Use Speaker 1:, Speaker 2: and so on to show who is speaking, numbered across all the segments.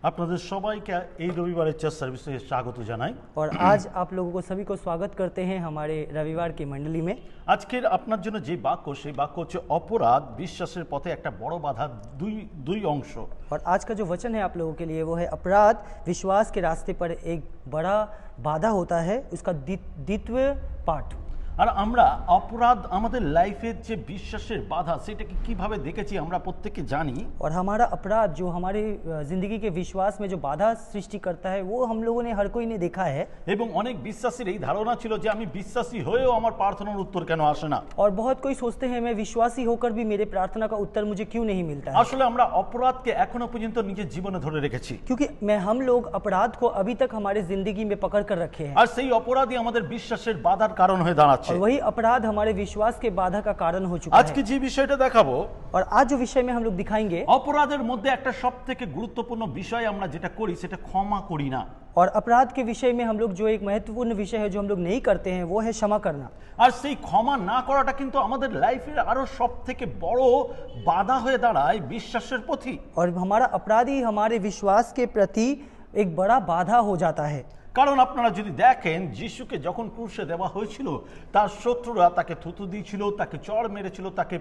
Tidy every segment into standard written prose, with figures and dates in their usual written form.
Speaker 1: আপনাদের সবাইকে এই রবিবারের চার্চ সার্ভিসে স্বাগত জানাই।
Speaker 2: और आज आप लोगों को सभी को स्वागत करते हैं हमारे रविवार की मंडली में।
Speaker 1: আজকের আপনার জন্য যে বাক্য, সেই বাক্য হচ্ছে অপরাধ বিশ্বাসের পথে একটা বড় বাধা। দুই অংশ।
Speaker 2: और आज का जो वचन है आप लोगों के लिए वो है अपराध विश्वास के रास्ते पर एक बड़ा बाधा होता है, उसका द्वितीय पाठ।
Speaker 1: আর আমরা অপরাধ আমাদের লাইফের যে বিশ্বাসের বাধা, সেটাকে কিভাবে দেখেছি আমরা প্রত্যেকে জানি।
Speaker 2: और हमारा अपराध जो हमारी जिंदगी के विश्वास में जो बाधा सृष्टि करता है वो हम लोगों ने हर कोई ने देखा है।
Speaker 1: এবং অনেক বিশ্বাসীর এই ধারণা ছিল যে আমি বিশ্বাসী হয়েও আমার প্রার্থনার উত্তর কেন আসে না।
Speaker 2: और बहुत कोई सोचते हैं मैं विश्वासी होकर भी मेरे प्रार्थना का उत्तर मुझे क्यों नहीं मिलता है।
Speaker 1: আসলে আমরা অপরাধকে এখনো পর্যন্ত নিজের জীবনে ধরে রেখেছি,
Speaker 2: क्योंकि हम लोग अपराध को अभी तक हमारे जिंदगी में पकड़ कर रखे हैं।
Speaker 1: আর সেই অপরাধই আমাদের বিশ্বাসের বাধার কারণ হয়ে দাঁড়াচ্ছে।
Speaker 2: और वही अपराध हमारे विश्वास के बाधा का कारण हो चुका
Speaker 1: আজকে
Speaker 2: है।
Speaker 1: যে বিষয়টা দেখাবো,
Speaker 2: और आज जो विषय में हम लोग दिखाएंगे,
Speaker 1: অপরাধের মধ্যে একটা সবথেকে গুরুত্বপূর্ণ বিষয় আমরা যেটা করি সেটা ক্ষমা করি না।
Speaker 2: और अपराध के विषय में हम लोग जो एक महत्वपूर्ण विषय है जो हम लोग नहीं करते हैं वो है क्षमा करना।
Speaker 1: আর সেই ক্ষমা না করাটা কিন্তু আমাদের লাইফের আরো সবথেকে বড় বাধা হয়ে দাঁড়ায় বিশ্বাসের পথে।
Speaker 2: और हमारा अपराध ही हमारे विश्वास के प्रति एक बड़ा बाधा हो जाता है।
Speaker 1: কারণ আপনারা যদি দেখেন, যিশুকে যখন ক্রুশে দেওয়া হয়েছিল, তার শত্রুরা তাকে থুতু দিয়েছিল, তাকে চড় মেরেছিল, তাকে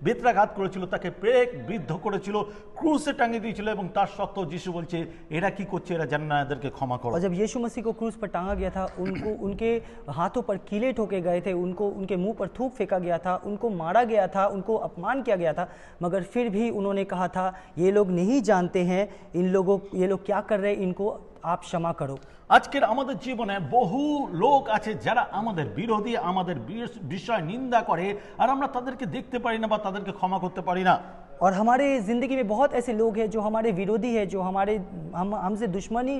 Speaker 1: বেত্রাঘাত করেছিল, তাকে পেরেক বিদ্ধ করেছিল, ক্রুশে টাঙিয়ে দিয়েছিল, এবং তার সত্ত্বেও যিশু বলছে এরা কি করছে, এরা জানে না, এদেরকে ক্ষমা করো।
Speaker 2: और जब यीशु मसीह को क्रूस पर टांगा गया था, उनको उनके हाथों पर कीले ठोके गए थे, उनको उनके मुंह पर थूक फेंका गया था, उनको मारा गया था, उनको अपमान किया गया था, मगर फिर भी उन्होंने कहा था ये लोग नहीं जानते हैं ये लोग क्या कर रहे हैं, इनको आप क्षमा करो।
Speaker 1: আজকের আমাদের জীবনে বহু লোক আছে যারা আমাদের বিরোধী, আমাদের বিষয় নিন্দা করে, আর আমরা তাদেরকে দেখতে পারি না বা তাদেরকে ক্ষমা করতে পারি না।
Speaker 2: और हमारे ज़िंदगी में बहुत ऐसे लोग हैं जो हमारे विरोधी है, जो हमसे दुश्मनी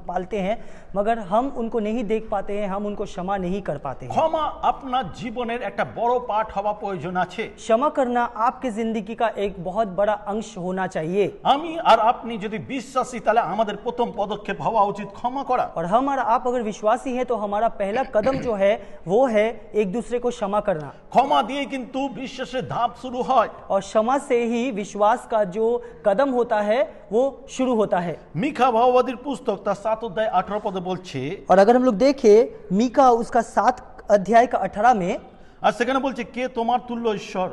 Speaker 2: पालते हैं, मगर हम उनको नहीं देख पाते हैं, हम उनको क्षमा नहीं कर पाते हैं।
Speaker 1: ক্ষমা আপনার জীবনের একটা বড় পার্ট হওয়া প্রয়োজন আছে।
Speaker 2: क्षमा करना आपके जिंदगी का एक बहुत बड़ा अंश होना चाहिए।
Speaker 1: আমি আর আপনি যদি বিশ্বাসী, তাহলে আমাদের প্রথম পদক্ষেপ হওয়া उचित क्षमा करा।
Speaker 2: और हम और आप अगर विश्वासी हैं तो हमारा पहला कदम जो है वो है एक दूसरे को क्षमा करना।
Speaker 1: ক্ষমা দিয়ে কিন্তু বিশ্বাসের ধাপ শুরু হয়।
Speaker 2: और क्षमा से ही विश्वास का जो कदम होता है वो शुरू होता है।
Speaker 1: মিকা ভাববাদীর পুস্তক তার 7 অধ্যায় 18 পদে বলছে,
Speaker 2: और अगर हम लोग देखें मीका उसका 7 अध्याय का 18 में,
Speaker 1: আর সেখানে বলছে কে তোমার তুল্য ঈশ্বর,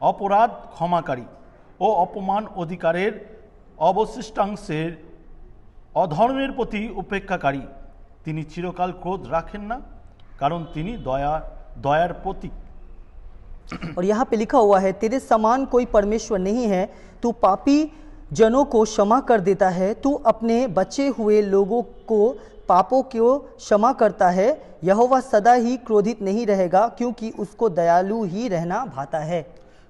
Speaker 1: অপরাধ ক্ষমাকারী ও অপমান অধিকারের অবশিষ্টাংশের অধর্মের প্রতি উপেক্ষাকারী, তিনি চিরকাল ক্রোধ রাখেন না, কারণ তিনি দয়ার প্রতীক।
Speaker 2: और यहाँ पे लिखा हुआ है तेरे समान कोई परमेश्वर नहीं है, तू पापी जनों को क्षमा कर देता है, तू अपने बचे हुए लोगों को पापों को क्षमा करता है, यहोवा सदा ही क्रोधित नहीं रहेगा क्योंकि उसको दयालु ही रहना भाता है।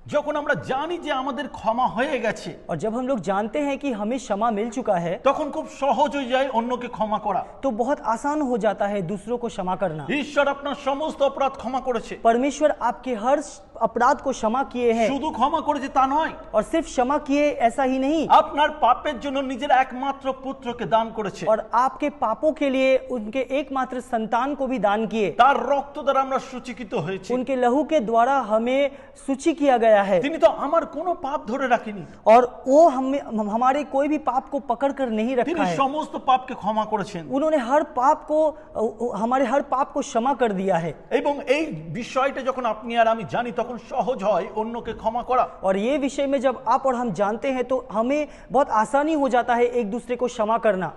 Speaker 1: যখন আমরা জানি যে আমাদের ক্ষমা হয়ে গেছে,
Speaker 2: और जब हम लोग जानते हैं कि हमें क्षमा मिल चुका है,
Speaker 1: তখন খুব সহজ হয়ে যায় অন্যকে ক্ষমা করা।
Speaker 2: तो बहुत आसान हो जाता है दूसरों को क्षमा करना।
Speaker 1: ঈশ্বর আপনার সমস্ত অপরাধ ক্ষমা করেছে।
Speaker 2: परमेश्वर आपके हर अपराध को क्षमा किए हैं।
Speaker 1: শুধু ক্ষমা করেছে তা নয়,
Speaker 2: और सिर्फ क्षमा किए ऐसा ही नहीं,
Speaker 1: আপনার পাপের জন্য নিজের একমাত্র পুত্রকে দান করেছে।
Speaker 2: और आपके पापों के लिए उनके एकमात्र संतान को भी दान किए।
Speaker 1: তার রক্ত দ্বারা আমরা সূচীকৃত হয়েছি।
Speaker 2: उनके लहू के द्वारा हमें सूची किया गया है।
Speaker 1: তিনি তো আমার কোনো পাপ ধরে রাখেনি,
Speaker 2: और वो हमारे कोई भी पाप को पकड़ कर नहीं
Speaker 1: তিনি
Speaker 2: रखा है।
Speaker 1: সমস্ত পাপকে ক্ষমা করেছেন।
Speaker 2: उन्होंने हर पाप को हमारे हर पाप को क्षमा कर दिया है।
Speaker 1: এবং এই বিষয়টা যখন আপনি আর আমি জানি, তখন সহজ হয় অন্যকে ক্ষমা করা।
Speaker 2: और ये विषय में जब आप और हम जानते हैं तो हमें बहुत आसानी हो जाता है एक दूसरे को क्षमा करना।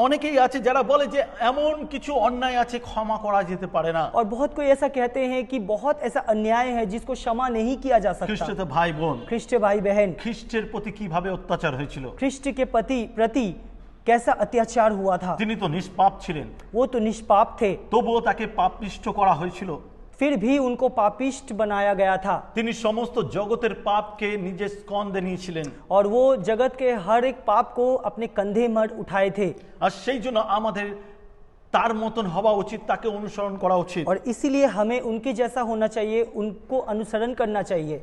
Speaker 1: অনেকেই আছে যারা বলে যে এমন কিছু অন্যায় আছে ক্ষমা করা যেতে পারে না।
Speaker 2: और बहुत कोई ऐसा कहते हैं कि बहुत ऐसा अन्याय है जिसको क्षमा नहीं किया जा सकता।
Speaker 1: খ্রিস্টে ভাই বোন,
Speaker 2: ख्रिस्ट भाई बहन,
Speaker 1: খ্রিস্টের প্রতি কিভাবে অত্যাচার হয়েছিল,
Speaker 2: ख्रिस्ट के प्रति कैसा अत्याचार हुआ था।
Speaker 1: তিনি তো নিষ্পাপ ছিলেন,
Speaker 2: वो तो निष्पाप थे,
Speaker 1: তবুও তাকে পাপিষ্ঠ করা হয়েছিল।
Speaker 2: फिर भी उनको पापिष्ट बनाया गया था।
Speaker 1: তিনি সমস্ত জগতের পাপকে নিজের স্কন্ধে নিয়েছিলেন,
Speaker 2: और वो जगत के हर एक पाप को अपने कंधे पर उठाए थे।
Speaker 1: আর সেই জন্য আমাদের তার মতন হওয়া উচিত, তাকে অনুসরণ করা উচিত।
Speaker 2: और इसीलिए हमें उनके जैसा होना चाहिए, उनको अनुसरण करना चाहिए।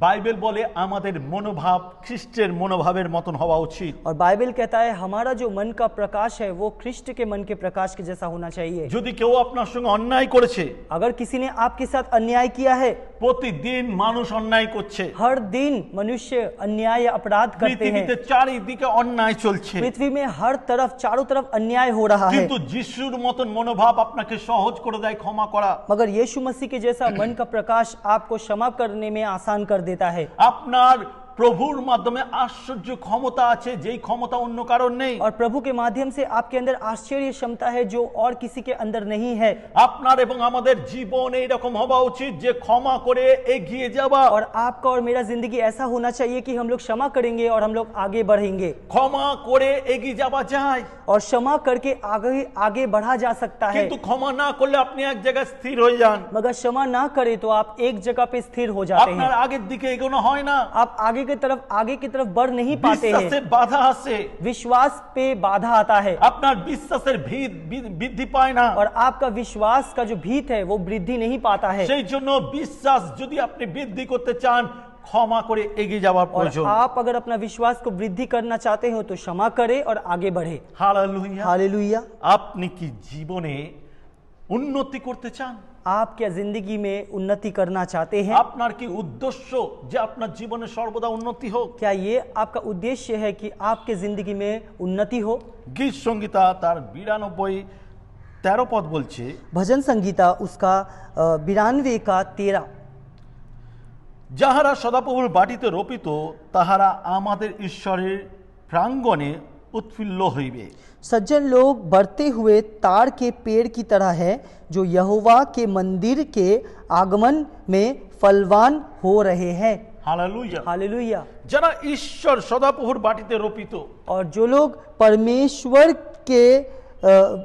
Speaker 1: বাইবেল বলে আমাদের মনোভাব খ্রিস্টের মনোভাবের মতন হওয়া উচিত।
Speaker 2: और बाइबल कहता है हमारा जो मन का प्रकाश है वो ख्रिस्ट के मन के प्रकाश के जैसा होना चाहिए।
Speaker 1: যদি কেউ আপনার সঙ্গে অন্যায় করেছে,
Speaker 2: अगर किसी ने आपके साथ अन्याय किया है,
Speaker 1: প্রতিদিন মানুষ অন্যায় করছে,
Speaker 2: हर दिन मनुष्य अन्याय या अपराध करते हैं,
Speaker 1: পৃথিবীতে চারিদিকে অন্যায় চলছে,
Speaker 2: पृथ्वी में हर तरफ चारों तरफ अन्याय हो रहा है,
Speaker 1: কিন্তু যিশুর মতন মনোভাব আপনাকে সহজ করে দেয় ক্ষমা করা।
Speaker 2: मगर यीशु मसीह के जैसा मन का प्रकाश आपको क्षमा करने में आसान कर देता है।
Speaker 1: আপনার প্রভুর মাধ্যমে আশ্চর্য ক্ষমতা আছে, যেই ক্ষমতা অন্য কারণ নেই।
Speaker 2: और प्रभु के माध्यम से आपके अंदर आश्चर्य क्षमता है जो और किसी के अंदर नहीं है।
Speaker 1: আপনার এবং আমাদের জীবন এইরকম হওয়া উচিত যে ক্ষমা করে এগিয়ে যাওয়া।
Speaker 2: और आपका और मेरा जिंदगी ऐसा होना चाहिए कि हम लोग क्षमा करेंगे और हम लोग आगे बढ़ेंगे।
Speaker 1: ক্ষমা করে এগিয়ে যাওয়া যায়,
Speaker 2: और क्षमा करके आगे आगे बढ़ा जा सकता है।
Speaker 1: কিন্তু ক্ষমা না করলে আপনি এক জায়গায় স্থির হয়ে যান।
Speaker 2: मगर क्षमा ना करे तो आप एक जगह पे स्थिर हो जाते
Speaker 1: আপনার
Speaker 2: हैं,
Speaker 1: আগের দিকে এগোনো হয় না,
Speaker 2: आप आगे की तरफ बढ़ नहीं पाते
Speaker 1: বিশ্বাসে
Speaker 2: हैं,
Speaker 1: বাধা আসে,
Speaker 2: विश्वास पे बाधा आता है
Speaker 1: আপনার বিশ্বাসের ভিত বৃদ্ধি পায় না।
Speaker 2: और आपका विश्वास का जो भीत है वो वृद्धि नहीं पाता है।
Speaker 1: সেই জন্য বিশ্বাস যদি আপনি বৃদ্ধি করতে চান, ক্ষমা করে এগিয়ে যাওয়ার
Speaker 2: और
Speaker 1: প্রয়োজন।
Speaker 2: आप अगर अपना विश्वास को वृद्धि करना चाहते हो तो क्षमा करें और आगे बढ़े।
Speaker 1: হালেলুয়া।
Speaker 2: हालेलुया।
Speaker 1: আপনি কি জীবনে উন্নতি করতে চান?
Speaker 2: आप क्या जिंदगी में उन्नति करना चाहते हैं?
Speaker 1: আপনার কি উদ্দেশ্য যে আপনার জীবনে সর্বদা উন্নতি হোক?
Speaker 2: क्या ये आपका उद्देश्य है कि आपके जिंदगी में उन्नति हो?
Speaker 1: গীত সংগীতা তার 92:13 পদ বলছে,
Speaker 2: भजन संगीता उसका 92 का 13,
Speaker 1: যাহারা সদাপ্রভুর বাটিতে রোপিত তাহারা আমাদের ঈশ্বরের প্রাঙ্গণে উৎফুল্ল হইবে।
Speaker 2: सज्जन लोग बढ़ते हुए ताड़ के पेड़ की तरह है जो यहोवा के मंदिर के आगमन में फलवान हो रहे हैं।
Speaker 1: হালেলুয়া।
Speaker 2: हालेलुया।
Speaker 1: যারা ঈশ্বর সদাপ্রভুর বাটিতে রোপিত,
Speaker 2: और जो लोग परमेश्वर के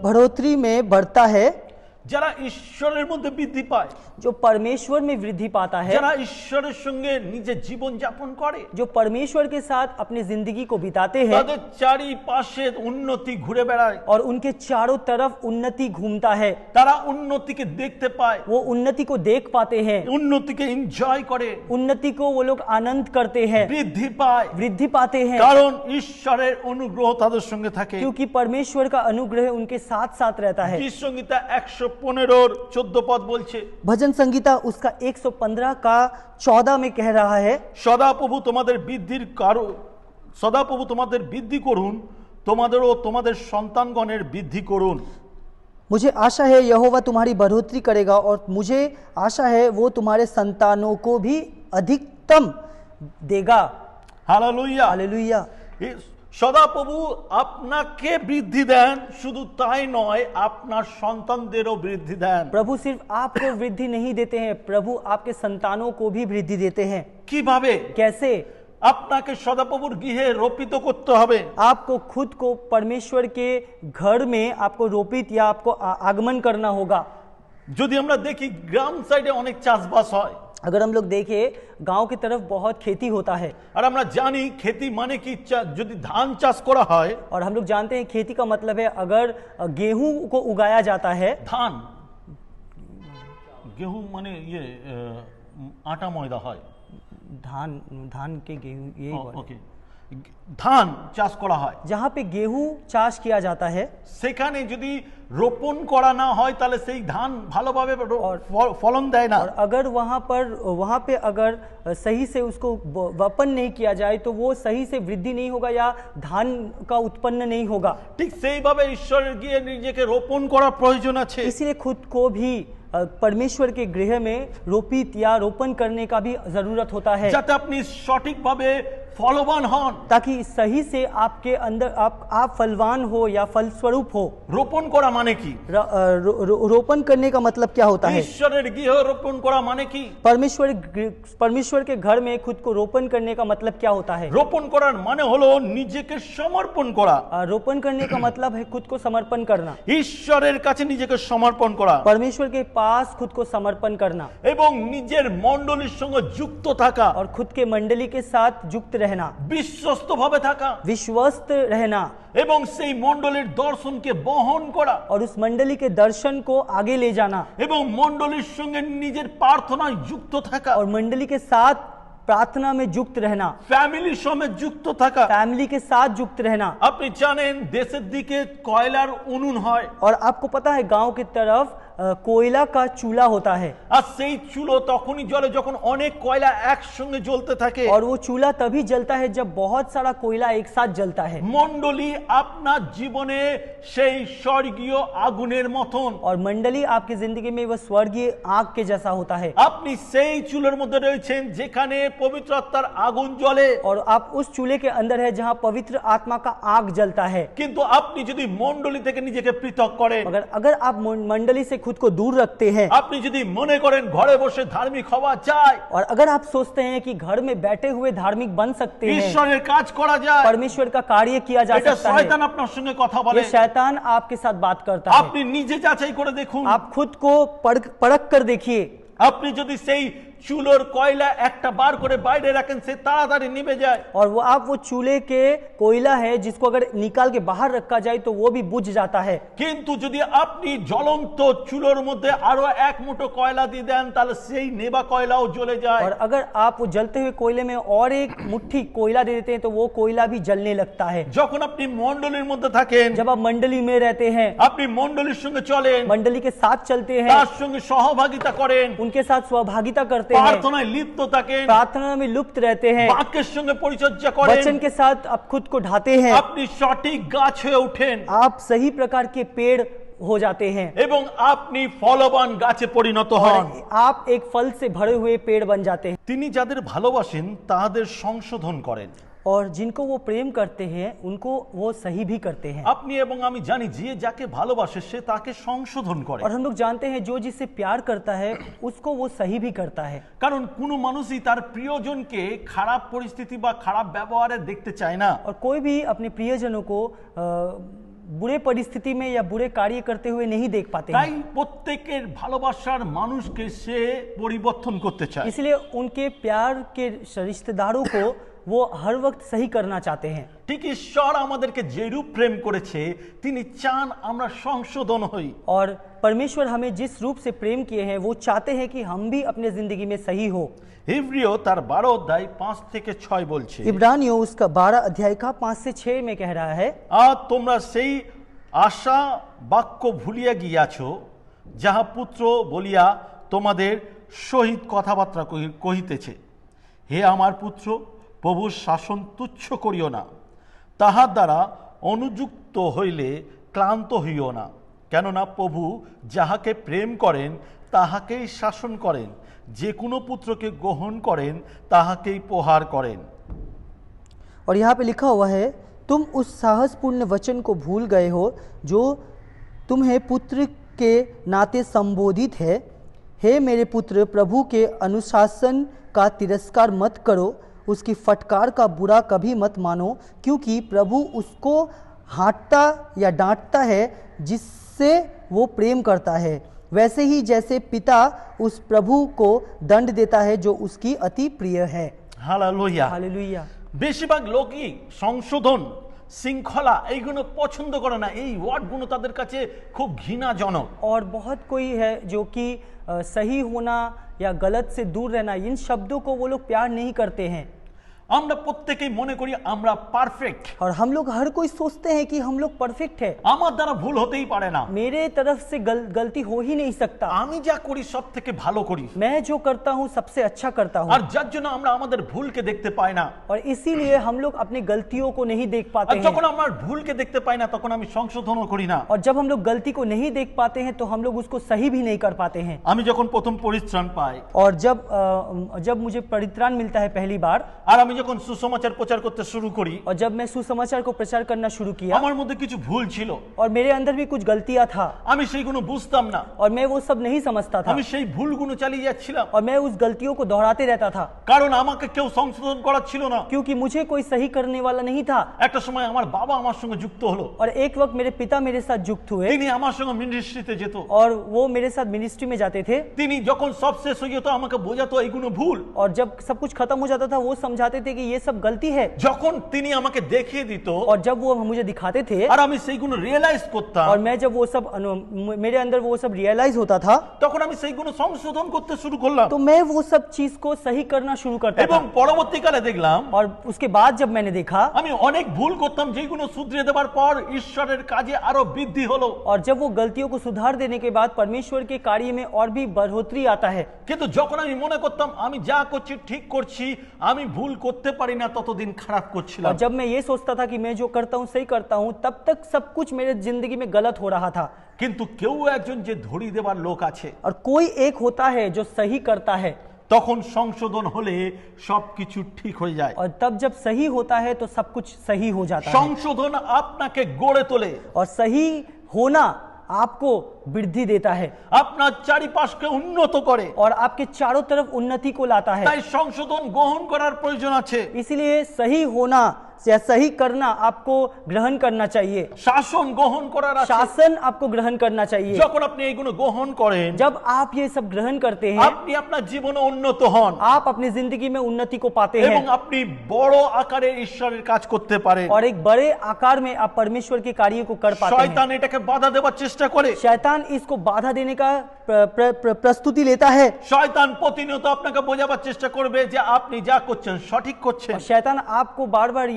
Speaker 2: बढ़ोतरी में बढ़ता है,
Speaker 1: যারা ঈশ্বরের মধ্যে বৃদ্ধি পায়,
Speaker 2: जो परमेश्वर में वृद्धि पाता है,
Speaker 1: যারা ঈশ্বরের সঙ্গে নিজের জীবন যাপন করে,
Speaker 2: जो परमेश्वर के साथ अपनी जिंदगी को बिताते हैं
Speaker 1: তাদের চারিপাশে উন্নতি ঘুরে বেড়ায়,
Speaker 2: और उनके चारों तरफ उन्नति घूमता है,
Speaker 1: তারা উন্নতিকে দেখতে পায়,
Speaker 2: वो उन्नति को देख पाते हैं,
Speaker 1: উন্নতিকে এনজয় করে,
Speaker 2: उन्नति को वो लोग आनंद करते हैं,
Speaker 1: বৃদ্ধি পায়,
Speaker 2: वृद्धि पाते हैं,
Speaker 1: কারণ ঈশ্বরের অনুগ্রহ তাদের সঙ্গে থাকে।
Speaker 2: क्योंकि परमेश्वर का अनुग्रह उनके साथ साथ रहता है।
Speaker 1: গীত সংগীতা 115:14 পদ বলছে,
Speaker 2: भजन संगीता उसका 115 का 14 में कह रहा है,
Speaker 1: সদাপ্রভু তোমাদের বৃদ্ধির কারণ, সদাপ্রভু তোমাদের বৃদ্ধি করুন, তোমাদের ও তোমাদের সন্তানগণের বৃদ্ধি করুন।
Speaker 2: मुझे आशा है यहोवा तुम्हारी बढ़ोतरी करेगा और मुझे आशा है वो तुम्हारे संतानों को भी अधिकतम देगा।
Speaker 1: হালেলুয়া।
Speaker 2: हालेलुया।
Speaker 1: সদাপ্রভু আপনাকে বৃদ্ধি দেন, শুধু তাই নয় আপনার সন্তানদেরও বৃদ্ধি দেন।
Speaker 2: प्रभु सिर्फ आपको वृद्धि नहीं देते हैं, प्रभु आपके संतानों को भी वृद्धि देते हैं।
Speaker 1: কিভাবে?
Speaker 2: कैसे?
Speaker 1: আপনাকে সদাপ্রভুর গৃহে রোপিত করতে হবে।
Speaker 2: आपको खुद को परमेश्वर के घर में आपको रोपित या आपको आगमन करना होगा।
Speaker 1: যদি আমরা দেখি গ্রাম সাইডে অনেক চাষবাস হয়,
Speaker 2: अगर हम लोग देखें गांव की तरफ बहुत खेती होता है,
Speaker 1: আর আমরা জানি খেতি মানে কি, যদি ধান চাষ করা হয়,
Speaker 2: और हम लोग जानते हैं खेती का मतलब है अगर गेहूं को उगाया जाता है,
Speaker 1: ধান, গেহু মানে আটা ময়দা হয়,
Speaker 2: धान के गेहूं यही बोले।
Speaker 1: ওকে, ধান চাষ করা হয়,
Speaker 2: जहाँ पे गेहूं चाष किया जाता है,
Speaker 1: সেখানে যদি রোপণ করা না হয় তাহলে সেই ধান ভালোভাবে ফলন দেয় না।
Speaker 2: और अगर वहाँ पे अगर सही से उसको वपन नहीं किया जाए तो वो सही से वृद्धि नहीं होगा या धान का उत्पन्न नहीं होगा।
Speaker 1: ঠিক সেইভাবে ঈশ্বরের গিয়ে নিজেকে রোপণ করার প্রয়োজন আছে।
Speaker 2: इसीलिए खुद को भी परमेश्वर के गृह में रोपित या रोपण करने का भी जरूरत होता है,
Speaker 1: যাতে আপনি সঠিকভাবে ফলবান হন।
Speaker 2: ताकि सही से आपके अंदर आप फलवान हो या फलस्वरूप हो।
Speaker 1: রোপণ করা মানে কি?
Speaker 2: रोपण करने का मतलब क्या होता है?
Speaker 1: ঈশ্বরের গৃহে রোপণ করা মানে কি?
Speaker 2: परमेश्वर के घर में खुद को रोपण करने का मतलब क्या होता है?
Speaker 1: রোপণ করার মানে হলো নিজেকে সমর্পণ করা।
Speaker 2: रोपण करने का मतलब है खुद को समर्पण करना,
Speaker 1: ঈশ্বরের কাছে নিজেকে সমর্পণ করা
Speaker 2: परमेश्वर के पास खुद को समर्पण करना,
Speaker 1: এবং নিজের মণ্ডলীর সঙ্গে যুক্ত থাকা,
Speaker 2: और खुद के मंडली के साथ युक्त रहना,
Speaker 1: বিশ্বস্তভাবে থাকা
Speaker 2: विश्वस्त रहना,
Speaker 1: এবং সেই মণ্ডলীর দর্শনকে বহন করা
Speaker 2: और उस मंडली के दर्शन को आगे ले जाना,
Speaker 1: এবং মণ্ডলীর সঙ্গে নিজের প্রার্থনায় যুক্ত থাকা।
Speaker 2: और मंडली के साथ प्रार्थना में युक्त रहना,
Speaker 1: ফ্যামিলির সঙ্গে যুক্ত থাকা।
Speaker 2: फैमिली के साथ युक्त रहना।
Speaker 1: আপনি জানেন দেশের দিকে কয়লার উনুন হয়,
Speaker 2: और आपको पता है गांव की तरफ कोयला का चूल्हा होता है,
Speaker 1: আর সেই চুলো তখনই জ্বলে যখন অনেক কয়লা একসঙ্গে জ্বলতে থাকে।
Speaker 2: और वो चूल्हा तभी जलता है जब बहुत सारा कोयला एक साथ जलता है।
Speaker 1: মণ্ডলী আপনার জীবনে সেই স্বর্গীয় আগুনের মতন।
Speaker 2: और मंडली आपकी जिंदगी में वह स्वर्गीय आग के जैसा होता है,
Speaker 1: আপনি সেই চুলোর মধ্যে রয়েছেন যেখানে পবিত্র আত্মার আগুন জ্বলে।
Speaker 2: और आप उस चूल्हे के अंदर है जहां पवित्र आत्मा का आग जलता है।
Speaker 1: কিন্তু আপনি যদি মণ্ডলী থেকে নিজেকে পৃথক করেন,
Speaker 2: अगर आप मंडली से खुद को दूर रखते हैं,
Speaker 1: আপনি যদি মনে করেন ঘরে বসে ধার্মিক হওয়া যায়,
Speaker 2: और अगर आप सोचते हैं कि घर में बैठे हुए धार्मिक बन सकते हैं,
Speaker 1: ঈশ্বরের কাজ করা যায়,
Speaker 2: परमेश्वर का कार्य किया जा
Speaker 1: এটা
Speaker 2: सकता है,
Speaker 1: শয়তান আপনার সঙ্গে কথা বলে।
Speaker 2: ये शैतान आपके साथ बात करता है।
Speaker 1: আপনি নিজে যাচাই করে দেখুন।
Speaker 2: आप खुद को परख कर देखिए।
Speaker 1: আপনি যদি সেই চুলোর কয়লা একটা বার করে বাইরে রাখেন, সে তাড়াতাড়ি নিভে যায়।
Speaker 2: और वो आप वो चूल्हे के कोयला है जिसको अगर निकाल के बाहर रखा जाए तो वो भी बुझ जाता है।
Speaker 1: কিন্তু যদি আপনি জ্বলন্ত চুলোর মধ্যে আরো এক মুঠো কয়লা দিয়ে দেন, তাহলে সেই নেবা কয়লাও জ্বলে যায়।
Speaker 2: और अगर आप वो जलते हुए कोयले में और एक मुट्ठी कोयला दे देते हैं तो वो कोयला भी जलने लगता है।
Speaker 1: যখন আপনি মণ্ডলীর মধ্যে থাকেন,
Speaker 2: जब आप मंडली में रहते हैं,
Speaker 1: আপনি মণ্ডলীর সঙ্গে চলেন,
Speaker 2: मंडली के साथ चलते हैं,
Speaker 1: তার সঙ্গে সহভাগিতা করেন,
Speaker 2: उनके साथ सहभागिता करते हैं,
Speaker 1: প্রার্থনায় লিপ্ত থাকেন,
Speaker 2: प्रार्थना में लुप्त रहते हैं,
Speaker 1: বাক্যের সঙ্গে পরিচর্যা করেন,
Speaker 2: वचन के साथ आप खुद को ढाते हैं,
Speaker 1: আপনি সঠিক গাছ হয়ে ওঠেন
Speaker 2: आप सही प्रकार के पेड़ हो जाते हैं,
Speaker 1: এবং আপনি ফলবান গাছে পরিণত হন।
Speaker 2: और आप एक फल से भरे हुए पेड़ बन जाते हैं।
Speaker 1: তিনি যাদের ভালোবাসেন তাদের সংশোধন করেন।
Speaker 2: और जिनको वो प्रेम करते हैं उनको वो सही भी करते हैं।
Speaker 1: আপনি এবং আমি জানি যে যাকে ভালোবাসে সে তাকে সংশোধন করে।
Speaker 2: और हम लोग जानते हैं जो जिससे प्यार करता है उसको वो सही भी करता है।
Speaker 1: কারণ কোনো মানুষই তার প্রিয়জনকে খারাপ পরিস্থিতি বা খারাপ ব্যবহারে দেখতে চায় না।
Speaker 2: और कोई भी अपने प्रियजनों को बुरे परिस्थिति में या बुरे कार्य करते हुए नहीं देख पाते
Speaker 1: তাই
Speaker 2: हैं।
Speaker 1: প্রত্যেকের ভালোবাসার মানুষকে সে পরিবর্তন করতে চায়।
Speaker 2: इसलिए उनके प्यार के रिश्तेदारों को वो हर वक्त सही करना चाहते हैं।
Speaker 1: ঠিক ঈশ্বর আমাদেরকে যেরূপ প্রেম করেছে তিনি চান আমরা সংশোধন হই।
Speaker 2: और परमेश्वर हमें जिस रूप से प्रेम किए हैं वो चाहते हैं कि हम भी अपने जिंदगी में सही हो।
Speaker 1: হিব্রিয় তার 12 অধ্যায় 5 থেকে 6 বলছে,
Speaker 2: इब्रानियों उसका 12 अध्याय का 5 से 6 में कह रहा है,
Speaker 1: আর তোমরা সেই আশা বাক্য ভুলিয়া গিয়াছো যাহা পুত্র বলিয়া তোমাদের সহিত কথাবার্তা কহিতেছে। হে আমার পুত্র, প্রভুর শাসন তুচ্ছ করিও না, তাহার দ্বারা অনুযুক্ত হইলে ক্লান্ত হইও না, কেননা প্রভু যাহাকে প্রেম করেন তাহাকেই শাসন করেন, যে কোনো পুত্রকে গ্রহণ করেন তাহাকেই প্রহার করেন।
Speaker 2: और यहाँ पे लिखा हुआ है, तुम उस साहसपूर्ण वचन को भूल गए हो जो तुम्हें पुत्र के नाते संबोधित है। हे मेरे पुत्र, प्रभु के अनुशासन का तिरस्कार मत करो, उसकी फटकार का बुरा कभी मत मानो, क्योंकि प्रभु उसको हाँटता या डांटता है जिससे वो प्रेम करता है, वैसे ही जैसे पिता उस प्रभु को दंड देता है जो उसकी अति प्रिय है।
Speaker 1: হালেলুয়া।
Speaker 2: हालेलुया।
Speaker 1: বেশিরভাগ লোকই সংশোধন, শৃঙ্খলা এইগুলো পছন্দ করে না। এই ওয়ার্ডগুলো তাদের কাছে খুব ঘৃণাজনক।
Speaker 2: और बहुत कोई है जो कि सही होना या गलत से दूर रहना, इन शब्दों को वो लोग प्यार नहीं करते हैं।
Speaker 1: আমরা প্রত্যেকেই মনে করি আমরা পারফেক্ট,
Speaker 2: और हम लोग हर कोई सोचते हैं कि हम लोग परफेक्ट है,
Speaker 1: আমার দ্বারা ভুল হতেই পারে না,
Speaker 2: मेरे तरफ से गलती हो ही नहीं सकता,
Speaker 1: আমি যা করি সব থেকে ভালো করি।
Speaker 2: मैं जो करता हूँ सबसे अच्छा करता हूँ।
Speaker 1: আর যার জন্য আমরা আমাদের ভুলকে দেখতে পাই না।
Speaker 2: और इसीलिए हम लोग अपनी गलतियों को नहीं देख
Speaker 1: আর
Speaker 2: पाते
Speaker 1: যখন
Speaker 2: हैं।
Speaker 1: আমার ভুলকে দেখতে পাই না তখন আমি সংশোধনও করি না।
Speaker 2: और जब हम लोग गलती को नहीं देख पाते हैं तो हम लोग उसको सही भी नहीं कर पाते हैं।
Speaker 1: আমি যখন প্রথম পরিত্রাণ পাই
Speaker 2: और जब मुझे परित्राण मिलता है पहली बार,
Speaker 1: আর আমি যখন সুসমাচার প্রচার করতে শুরু করি,
Speaker 2: और जब मैं सुसमाचार को प्रचार करना शुरू किया,
Speaker 1: আমার মধ্যে কিছু ভুল ছিল,
Speaker 2: और मेरे अंदर भी कुछ गलतियां था,
Speaker 1: আমি সেইগুলো বুঝতাম না,
Speaker 2: और मैं वो सब नहीं समझता था,
Speaker 1: আমি সেই ভুলগুলো চালিয়ে যাচ্ছিলাম।
Speaker 2: और मैं उस गलतियों को दोहराते रहता था,
Speaker 1: কারণ আমাকে কেউ সংশোধন করার ছিল না।
Speaker 2: क्योंकि मुझे कोई सही करने वाला नहीं था।
Speaker 1: একটা সময় আমার বাবা আমার সঙ্গে যুক্ত হলো,
Speaker 2: और एक वक्त मेरे पिता मेरे साथ युक्त हुए,
Speaker 1: তিনি আমার সঙ্গে মিনিস্ট্রিতে যেত।
Speaker 2: और वो मेरे साथ मिनिस्ट्री में जाते थे।
Speaker 1: তিনি যখন সব শেষ হয়ে যেত আমাকে বোঝাতো এইগুলো ভুল।
Speaker 2: और जब सब कुछ खत्म हो जाता था वो समझाते थे थे कि ये सब गलती है।
Speaker 1: যখন তিনি আমাকে দেখিয়ে দিত
Speaker 2: और जब वो मुझे दिखाते थे
Speaker 1: আর আমি সেইগুলো রিয়েলাইজ করতাম,
Speaker 2: और मैं जब वो सब मेरे अंदर वो सब रियलाइज होता था,
Speaker 1: তখন আমি সেইগুলো সংশোধন করতে শুরু করলাম।
Speaker 2: तो मैं वो सब चीज को सही करना शुरू करता
Speaker 1: এবং
Speaker 2: था।
Speaker 1: পরবর্তীকালে দেখলাম
Speaker 2: और उसके बाद जब मैंने देखा,
Speaker 1: আমি অনেক ভুল করতাম, যেগুলো শুধরে দেওয়ার পর ঈশ্বরের কাজে আরো বৃদ্ধি হলো।
Speaker 2: और जब वो गलतियों को सुधार देने के बाद परमेश्वर के कार्य में और भी बढ़ोतरी आता है।
Speaker 1: কিন্তু যখন আমি মনে করতাম আমি যা করছি ঠিক করছি, আমি ভুল করতে পারি না, ততদিন খারাপ করছিলাম।
Speaker 2: और जब मैं ये सोचता था कि मैं जो करता हूँ सही करता हूँ, तब तक सब कुछ मेरे जिंदगी में गलत हो रहा था।
Speaker 1: কিন্তু কেউ একজন যে ধরিয়ে দেওয়ার লোক আছে,
Speaker 2: और कोई एक होता है जो सही करता है,
Speaker 1: তখন সংশোধন হলে সবকিছু ঠিক হয়ে যায়।
Speaker 2: और तब जब सही होता है तो सब कुछ सही हो जाता है।
Speaker 1: সংশোধন আপনাকে গড়ে তোলে,
Speaker 2: और सही होना आपको वृद्धि देता है
Speaker 1: আপনার চারিপাশকে উন্নত করে।
Speaker 2: और आपके चारों तरफ उन्नति को लाता है।
Speaker 1: তাই সংশোধন গ্রহণ করার প্রয়োজন আছে।
Speaker 2: इसलिए सही होना या सही करना आपको ग्रहण करना चाहिए।
Speaker 1: শাসন গ্রহণ করার আছে।
Speaker 2: शासन आपको ग्रहण करना चाहिए।
Speaker 1: যখন আপনি এইগুলো গ্রহণ করেন,
Speaker 2: जब आप ये सब ग्रहण करते हैं,
Speaker 1: আপনি আপনার জীবনে উন্নত হন
Speaker 2: आप अपनी जिंदगी में उन्नति को पाते
Speaker 1: এবং
Speaker 2: हैं
Speaker 1: আপনি বড় আকারে ঈশ্বরের কাজ করতে পারেন।
Speaker 2: और एक बड़े आकार में आप परमेश्वर के कार्यों को कर पाते हैं।
Speaker 1: শয়তান এটাকে বাধা দেওয়ার চেষ্টা করে।
Speaker 2: शैतान इसको बाधा देने का प्रस्तुति लेता है।
Speaker 1: শয়তান প্রতিনিয়ত আপনাকে বোঝাবার চেষ্টা করবে যে আপনি যা করছেন সঠিক করছেন।
Speaker 2: और शैतान आपको बार बार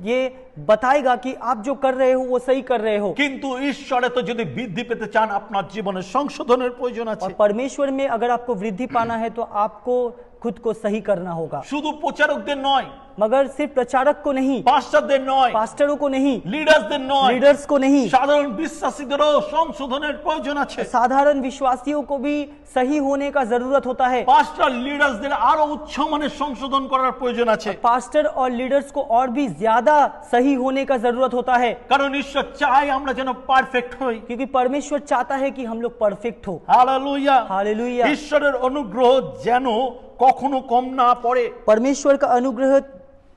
Speaker 2: ये बताएगा कि आप जो कर रहे हो वो सही कर रहे हो।
Speaker 1: কিন্তু ঈশ্বরে তো যদি বৃদ্ধি পেতে চান, আপনার জীবনে সংশোধনের প্রয়োজন আছে।
Speaker 2: और परमेश्वर में अगर आपको वृद्धि पाना है तो आपको खुद को सही करना होगा।
Speaker 1: শুধু প্রচারকদের নয়,
Speaker 2: मगर सिर्फ प्रचारक को नहीं,
Speaker 1: পাস্টরদের নয়,
Speaker 2: पास्टरों को नहीं,
Speaker 1: লিডার্সদের নয়,
Speaker 2: लीडर्स को नहीं,
Speaker 1: সাধারণ বিশ্বাসীদেরও সংশোধনের প্রয়োজন আছে।
Speaker 2: साधारण विश्वासियों को भी सही होने का जरूरत होता है।
Speaker 1: পাস্টর লিডার্সদের আরো উচ্চমানের সংশোধন করার প্রয়োজন আছে।
Speaker 2: पास्टर और लीडर्स को और भी ज्यादा सही होने का जरूरत होता है,
Speaker 1: কারণ ঈশ্বর চায় আমরা যেন পারফেক্ট হই।
Speaker 2: क्योंकि परमेश्वर चाहता है कि हम लोग परफेक्ट हो।
Speaker 1: হালেলুয়া।
Speaker 2: हालेलुया।
Speaker 1: ঈশ্বরের অনুগ্রহ যেন কখনো কম না পড়ে,
Speaker 2: परमेश्वर का अनुग्रह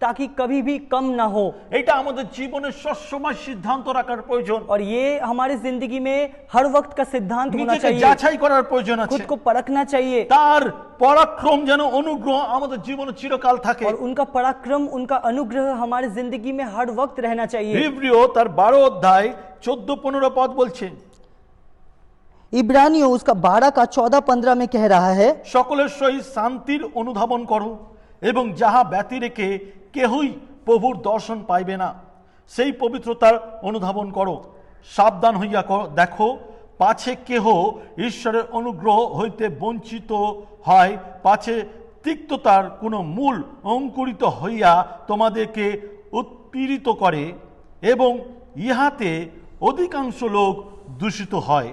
Speaker 2: ताकि कभी भी कम ना हो।
Speaker 1: এটা আমাদের জীবনের সবসময় সিদ্ধান্ত রাখার প্রয়োজন।
Speaker 2: और ये हमारी जिंदगी में हर वक्त का सिद्धांत होना
Speaker 1: নিজেকে
Speaker 2: चाहिए,
Speaker 1: যাচাই করার প্রয়োজন আছে।
Speaker 2: खुद को परखना चाहिए।
Speaker 1: তার পরাক্রম যেন অনুগ্রহ আমাদের জীবনে চিরকাল থাকে।
Speaker 2: और उनका पराक्रम, उनका अनुग्रह हमारी जिंदगी में हर वक्त रहना चाहिए।
Speaker 1: হিব্রিয় তার 12 অধ্যায় 14-15 পদ বলছে,
Speaker 2: इब्रानियों उसका 12 का 14-15 में कह रहा है,
Speaker 1: সকলের সহিত শান্তির অনুধাবন করো এবং যাহা ব্যতি রেখে কেহই প্রভুর দর্শন পাইবে না, সেই পবিত্রতার অনুধাবন করো। সাবধান হইয়া দেখো, পাছে কেহ ঈশ্বরের অনুগ্রহ হইতে বঞ্চিত হয়, পাছে তিক্ততার কোনো মূল অঙ্কুরিত হইয়া তোমাদেরকে উৎপীড়িত করে এবং ইহাতে অধিকাংশ লোক দূষিত হয়।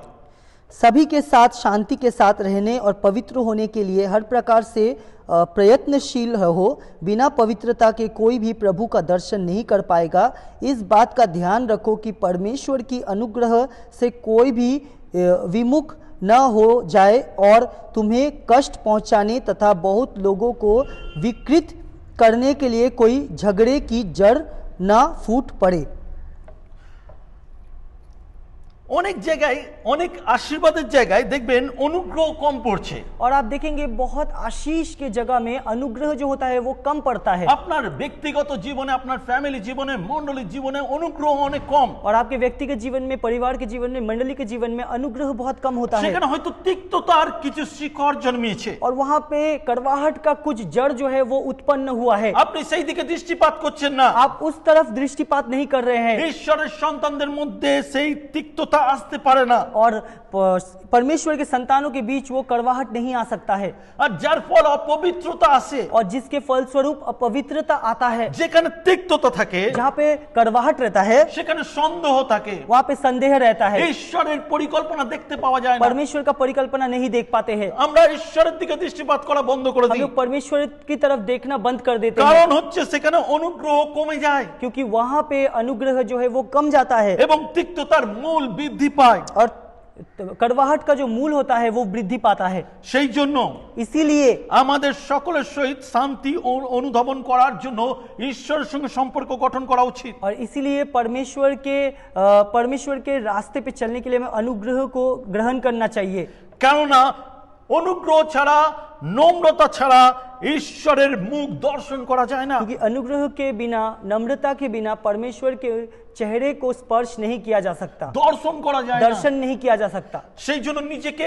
Speaker 2: सभी के साथ शांति के साथ रहने और पवित्र होने के लिए हर प्रकार से प्रयत्नशील हो। बिना पवित्रता के कोई भी प्रभु का दर्शन नहीं कर पाएगा। इस बात का ध्यान रखो कि परमेश्वर की अनुग्रह से कोई भी विमुख न हो जाए और तुम्हें कष्ट पहुंचाने तथा बहुत लोगों को विकृत करने के लिए कोई झगड़े की जड़ न फूट पड़े।
Speaker 1: অনেক জায়গায়, অনেক আশীর্বাদের জায়গায় দেখবেন অনুগ্রহ কম পড়ছে।
Speaker 2: और आप देखेंगे बहुत आशीष के जगह में अनुग्रह जो होता है वो कम पड़ता है।
Speaker 1: আপনার ব্যক্তিগত জীবনে, আপনার ফ্যামিলি জীবনে, মণ্ডলী জীবনে অনুগ্রহ অনেক কম।
Speaker 2: और आपके व्यक्तिगत जीवन में, परिवार के जीवन में, मंडली के जीवन में अनुग्रह बहुत कम होता है।
Speaker 1: সেখানে হয়তো তিক্ততার কিছু শিকড় জন্মিয়েছে।
Speaker 2: और वहाँ पे कड़वाहट का कुछ जड़ जो है वो उत्पन्न हुआ है।
Speaker 1: আপনি সেই দিকে দৃষ্টিপাত করছেন না।
Speaker 2: आप उस तरफ दृष्टिपात नहीं कर रहे हैं।
Speaker 1: ঈশ্বরের সন্তানদের মধ্যে সেই তিক্ততা আসতে পারে না।
Speaker 2: और परमेश्वर के संतानों के बीच वो कड़वाहट नहीं आ सकता है।
Speaker 1: আর যার ফল অপবিত্রতা আসে,
Speaker 2: और जिसके फलस्वरूप अपवित्रता आता है,
Speaker 1: যেখানে তিক্ততা থাকে,
Speaker 2: जहाँ पे कड़वाहट रहता है
Speaker 1: সেখানে সন্দেহ থাকে,
Speaker 2: वहाँ पे संदेह रहता है।
Speaker 1: ঈশ্বরের পরিকল্পনা দেখতে পাওয়া যায় না।
Speaker 2: परमेश्वर का परिकल्पना नहीं देख पाते हैं।
Speaker 1: আমরা ঈশ্বরের দিকে দৃষ্টিপাত করা বন্ধ করে
Speaker 2: हम
Speaker 1: দিই।
Speaker 2: लोग परमेश्वर की तरफ देखना बंद कर देते हैं,
Speaker 1: কারণ হচ্ছে সেখানে অনুগ্রহ কমে যায়
Speaker 2: क्योंकि वहाँ पे अनुग्रह जो है वो कम जाता है
Speaker 1: এবং তিক্ততার মূল বৃদ্ধি পায়।
Speaker 2: और कड़वाहट का जो मूल होता है वो वृद्धि पाता है।
Speaker 1: সেই জন্য
Speaker 2: इसीलिए
Speaker 1: আমাদের সকলের সহিত শান্তি ও অনুধাবন করার জন্য ঈশ্বরের সঙ্গে সম্পর্ক গঠন করা উচিত।
Speaker 2: और इसीलिए परमेश्वर के रास्ते पे चलने के लिए हमें अनुग्रह को ग्रहण करना चाहिए।
Speaker 1: কেননা অনুগ্রহ ছাড়া, নম্রতা ছাড়া ঈশ্বরের মুখ দর্শন করা যায় না।
Speaker 2: क्योंकि अनुग्रह के बिना, नम्रता के बिना परमेश्वर के चेहरे को स्पर्श नहीं किया जा सकता,
Speaker 1: দর্শন করা যায় না।
Speaker 2: दर्शन नहीं किया जा सकता।
Speaker 1: সেই জন্য নিজেকে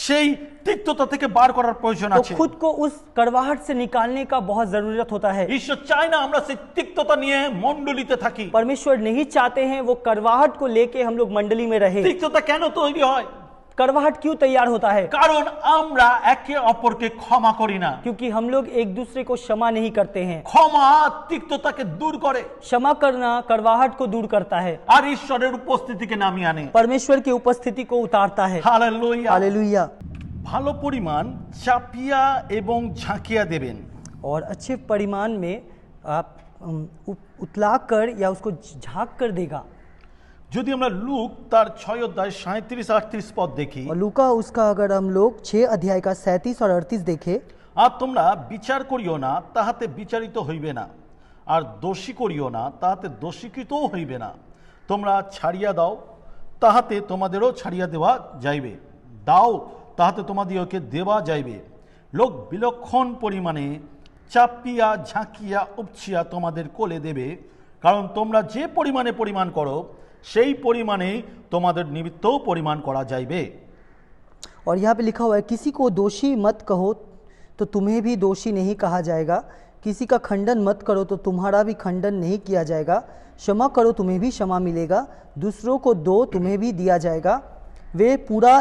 Speaker 1: সেই তিক্ততা থেকে বার করার প্রয়োজন
Speaker 2: तो
Speaker 1: আছে।
Speaker 2: खुद को उस कड़वाहट से निकालने का बहुत जरूरत होता है।
Speaker 1: ঈশ্বর চায় না আমরা সেই তিক্ততা নিয়ে মণ্ডলীতে থাকি।
Speaker 2: परमेश्वर नहीं चाहते हैं वो कड़वाहट को लेके हम लोग मंडली में रहे।
Speaker 1: তিক্ততা কেন তৈরি হয়?
Speaker 2: कड़वाहट क्यों तैयार होता है?
Speaker 1: কারণ আমরা একে অপরকে ক্ষমা করি না।
Speaker 2: क्योंकि हम लोग एक दूसरे को क्षमा नहीं करते हैं।
Speaker 1: ক্ষমা তিক্ততাকে দূর করে
Speaker 2: क्षमा करना कड़वाहट को दूर करता है,
Speaker 1: আর ঈশ্বরের উপস্থিতিকে নামিয়ে আনে।
Speaker 2: परमेश्वर की उपस्थिति को उतारता है।
Speaker 1: হালেলুয়া।
Speaker 2: हालेलुया।
Speaker 1: ভালো পরিমাণ চাপিয়া এবং ঝাঁকিয়া দেবেন।
Speaker 2: और अच्छे परिमाण में आप उतला कर या उसको झाँक कर देगा।
Speaker 1: যদি আমরা লুক তার 6 অধ্যায় 37-38 পদ দেখি,
Speaker 2: और लूका उसका अगर हम लोग 6 अध्याय का 37 और 38 देखें,
Speaker 1: আর তোমরা বিচার করিও না তাহাতে বিচারিত হইবে না, আর দোষী করিও না তাহাতে দোষীকৃতও হইবে না, তোমরা ছাড়িয়া দাও তাহাতে তোমাদেরও ছাড়িয়া দেওয়া যাইবে, দাও তাহাতে তোমাদিওকে দেওয়া যাইবে। লোক বিলক্ষণ পরিমাণে চাপিয়া ঝাঁকিয়া উপছিয়া তোমাদের কোলে দেবে, কারণ তোমরা যে পরিমাণে পরিমাণ করো সেই পরিমাণে তোমাদের নিমিত্তও পরিমাণ করা যাইবে।
Speaker 2: और यहाँ पे लिखा हुआ है, किसी को दोषी मत कहो तो तुम्हें भी दोषी नहीं कहा जाएगा, किसी का खंडन मत करो तो तुम्हारा भी खंडन नहीं किया जाएगा, क्षमा करो तुम्हें भी क्षमा मिलेगा, दूसरों को दो तुम्हें भी दिया जाएगा। वे पूरा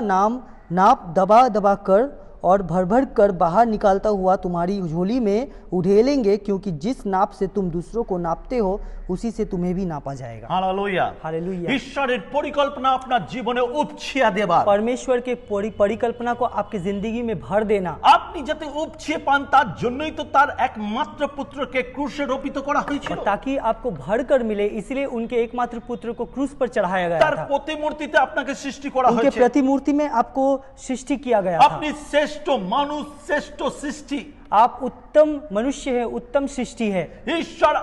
Speaker 2: नाप दबा दबा कर और भर भर कर बाहर निकालता हुआ तुम्हारी झोली में उधेलेंगे, क्योंकि जिस नाप से तुम दूसरों को नापते हो उसी से तुम्हें भी नापा जाएगा।
Speaker 1: हालेलुया।
Speaker 2: हालेलुया।
Speaker 1: ঈশ্বরের পরিকল্পনা আপনার জীবনে উপছিয়া দেবার,
Speaker 2: परमेश्वर के परिकल्पना को आपकी जिंदगी में भर देना।
Speaker 1: আপনি যাতে উপছিয়ে পান তার জন্যই তো তার একমাত্র পুত্রকে ক্রুশে রোপিত করা হয়েছিল।
Speaker 2: और ताकि आपको भर कर मिले इसलिए उनके एकमात्र पुत्र को क्रूस पर चढ़ाया गया
Speaker 1: তার
Speaker 2: था।
Speaker 1: প্রতিমূর্তিতে আপনাকে সৃষ্টি করা
Speaker 2: उनके
Speaker 1: হয়েছে।
Speaker 2: प्रतिमूर्ति में आपको सृष्टि किया गया था।
Speaker 1: আপনি শ্রেষ্ঠ মানুষ, শ্রেষ্ঠ সৃষ্টি।
Speaker 2: आप उत्तम मनुष्य है, उत्तम सृष्टि है।
Speaker 1: ঈশ্বর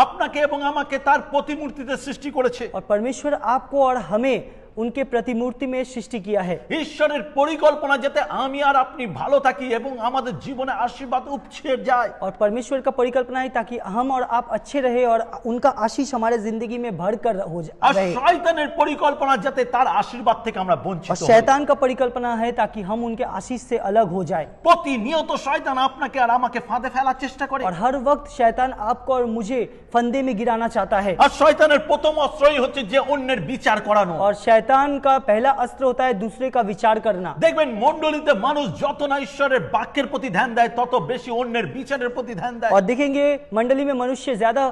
Speaker 1: আপনাকে এবং আমাকে তার প্রতিমূর্তিতে সৃষ্টি করেছে।
Speaker 2: और परमेश्वर आपको और हमें उनके प्रतिमूर्ति में सृष्टि किया है।
Speaker 1: ঈশ্বরের পরিকল্পনা যাতে আমি আর আপনি ভালো থাকি এবং আমাদের জীবনে আশীর্বাদ উপছিয়ে যায়।
Speaker 2: और परमेश्वर का परिकल्पना है ताकि हम और आप अच्छे रहे और उनका आशीष हमारे जिंदगी में भर कर हो
Speaker 1: আর
Speaker 2: रहे।
Speaker 1: শয়তানের পরিকল্পনা যাতে তার আশীর্বাদ থেকে আমরা
Speaker 2: और
Speaker 1: বঞ্চিত হই।
Speaker 2: शैतान का परिकल्पना है ताकि हम उनके आशीष से अलग हो जाए।
Speaker 1: প্রতিনিয়ত শয়তান আপনাকে আর আমাকে ফাঁদে ফেলার চেষ্টা করে।
Speaker 2: और हर वक्त शैतान आपको और मुझे फंदे में गिराना चाहता है।
Speaker 1: আর শয়তানের প্রথম অস্ত্রই হচ্ছে যে অন্যের বিচার করানো।
Speaker 2: और शैतान का पहला अस्त्र होता है दूसरे का विचार करना।
Speaker 1: দেখবেন মণ্ডলীতে মানুষ যত না ঈশ্বরের বাক্যের প্রতি ধ্যান দেয় তত বেশি অন্যের বিচারের প্রতি ধ্যান দেয়।
Speaker 2: और देखेंगे मंडली में मनुष्य ज्यादा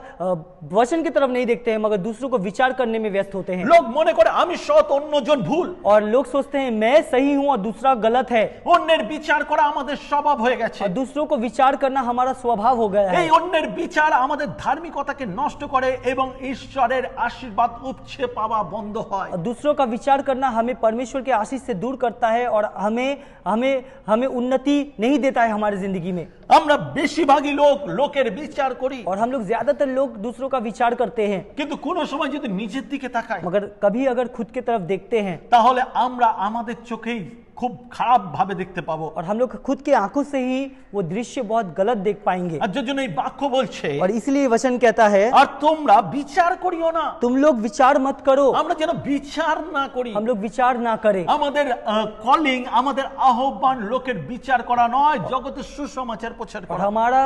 Speaker 2: वचन की तरफ नहीं देखते हैं मगर दूसरों को विचार करने में व्यस्त होते हैं।
Speaker 1: লোক মনে করে আমি সৎ অন্যজন ভুল।
Speaker 2: और लोग सोचते हैं मैं सही हूं और दूसरा गलत है।
Speaker 1: অন্যের বিচার করা আমাদের স্বভাব হয়ে গেছে।
Speaker 2: और दूसरों को विचार करना हमारा स्वभाव हो गया है।
Speaker 1: এই অন্যের বিচার আমাদের ধার্মিকতাকে নষ্ট করে এবং ঈশ্বরের আশীর্বাদ উপছে পাওয়া বন্ধ হয়।
Speaker 2: और दूसरों का विचार करना हमें परमेश्वर के आशीष से दूर करता है और हमें उन्नति नहीं देता है हमारी जिंदगी में।
Speaker 1: আমরা বেশিরভাগই লোকের বিচার করি।
Speaker 2: और हम लोग ज्यादातर लोग दूसरों का विचार करते हैं
Speaker 1: কিন্তু কোন সময় যদি নিজের দিকে তাকাই
Speaker 2: मगर कभी अगर खुद की तरफ देखते हैं
Speaker 1: তাহলে আমরা আমাদের চোখেই খুব খারাপ ভাবে দেখতে পাবো।
Speaker 2: और हम लोग खुद के आंखों से ही वो दृश्य बहुत गलत देख पाएंगे।
Speaker 1: আর যার জন্য এই বাক্য বলছে
Speaker 2: और इसलिए वचन कहता है
Speaker 1: আর তোমরা বিচার করিও না।
Speaker 2: तुम लोग विचार मत करो।
Speaker 1: আমরা যেন বিচার না করি।
Speaker 2: हम लोग विचार ना करें।
Speaker 1: আমাদের কলিং, আমাদের আহ্বান লোকের বিচার করা নয়, জগতের সুসমাচার প্রচার
Speaker 2: और
Speaker 1: করা।
Speaker 2: हमारा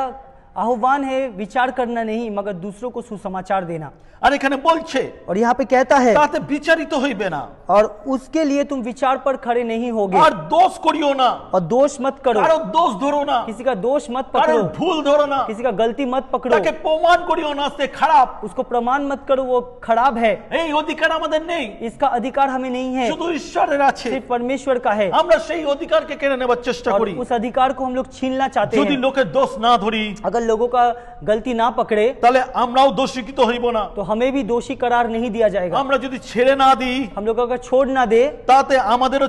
Speaker 2: आह्वान है विचार करना नहीं मगर दूसरों को सुसमाचार देना।
Speaker 1: আর এখানে বলছে
Speaker 2: और यहाँ पे कहता है
Speaker 1: তাতে বিচারিত হইবে না
Speaker 2: और उसके लिए तुम विचार पर खड़े नहीं होगे।
Speaker 1: আর দোষ করিও না।
Speaker 2: और दोष मत करो।
Speaker 1: কারো দোষ ধরো না,
Speaker 2: किसी का दोष मत
Speaker 1: কারো
Speaker 2: पकड़ो,
Speaker 1: ভুল ধরো না,
Speaker 2: किसी का गलती मत पकड़ो,
Speaker 1: তাকে প্রমাণ করিও না সে খারাপ।
Speaker 2: उसको प्रमाण मत करो वो खराब है।
Speaker 1: এই অধিকার আমাদের নেই,
Speaker 2: इसका अधिकार हमें नहीं है,
Speaker 1: শুধু ঈশ্বরের আছে।
Speaker 2: सिर्फ परमेश्वर का है।
Speaker 1: আমরা সেই অধিকারকে কেড়ে নেবার চেষ্টা
Speaker 2: और
Speaker 1: করি।
Speaker 2: उस अधिकार को हम लोग छीनना चाहते
Speaker 1: যদি
Speaker 2: हैं।
Speaker 1: লোকের দোষ না ধরি,
Speaker 2: अगर लोगों का गलती ना पकड़े
Speaker 1: তাহলে আমরাও দোষীকৃত হইব না।
Speaker 2: तो हमें भी दोषी करार नहीं दिया जाएगा।
Speaker 1: আমরা যদি ছেড়ে না দিই
Speaker 2: हम लोग अगर छोड़ ना दे
Speaker 1: তাতে আমাদেরও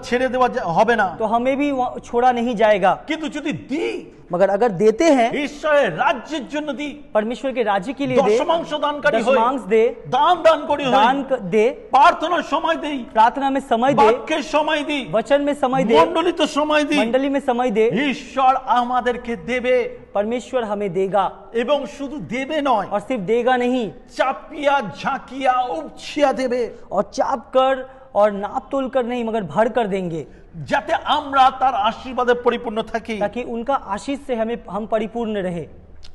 Speaker 1: ছেড়ে দেওয়া হবে না।
Speaker 2: तो हमें भी छोड़ा नहीं जाएगा।
Speaker 1: কিন্তু যদি দিই,
Speaker 2: मगर अगर देते हैं
Speaker 1: ঈশ্বরের রাজ্যের জন্য দিই,
Speaker 2: परमेश्वर के राज्य के लिए दे,
Speaker 1: দশমাংশ দানকারী হই,
Speaker 2: दशमांश दे,
Speaker 1: দান করি হই,
Speaker 2: दान दे,
Speaker 1: প্রার্থনার সময় দেই,
Speaker 2: प्रार्थना में समय दे,
Speaker 1: বাক্যের সময় দিই,
Speaker 2: वचन में समय दे,
Speaker 1: মণ্ডলীতে সময় দিই,
Speaker 2: मंडली में समय दे,
Speaker 1: ঈশ্বর আমাদেরকে দেবে।
Speaker 2: परमेश्वर हमें देगा।
Speaker 1: এবং শুধু দেবে নয়,
Speaker 2: और सिर्फ देगा नहीं,
Speaker 1: চাপিয়া ঝাঁকিয়া উপছিয়া দেবে,
Speaker 2: और चाप कर और नाप तोल कर नहीं मगर भर कर देंगे,
Speaker 1: যাতে আমরা তার আশীর্বাদে পরিপূর্ণ থাকি।
Speaker 2: ताकि उनका आशीष से हम परिपूर्ण रहे।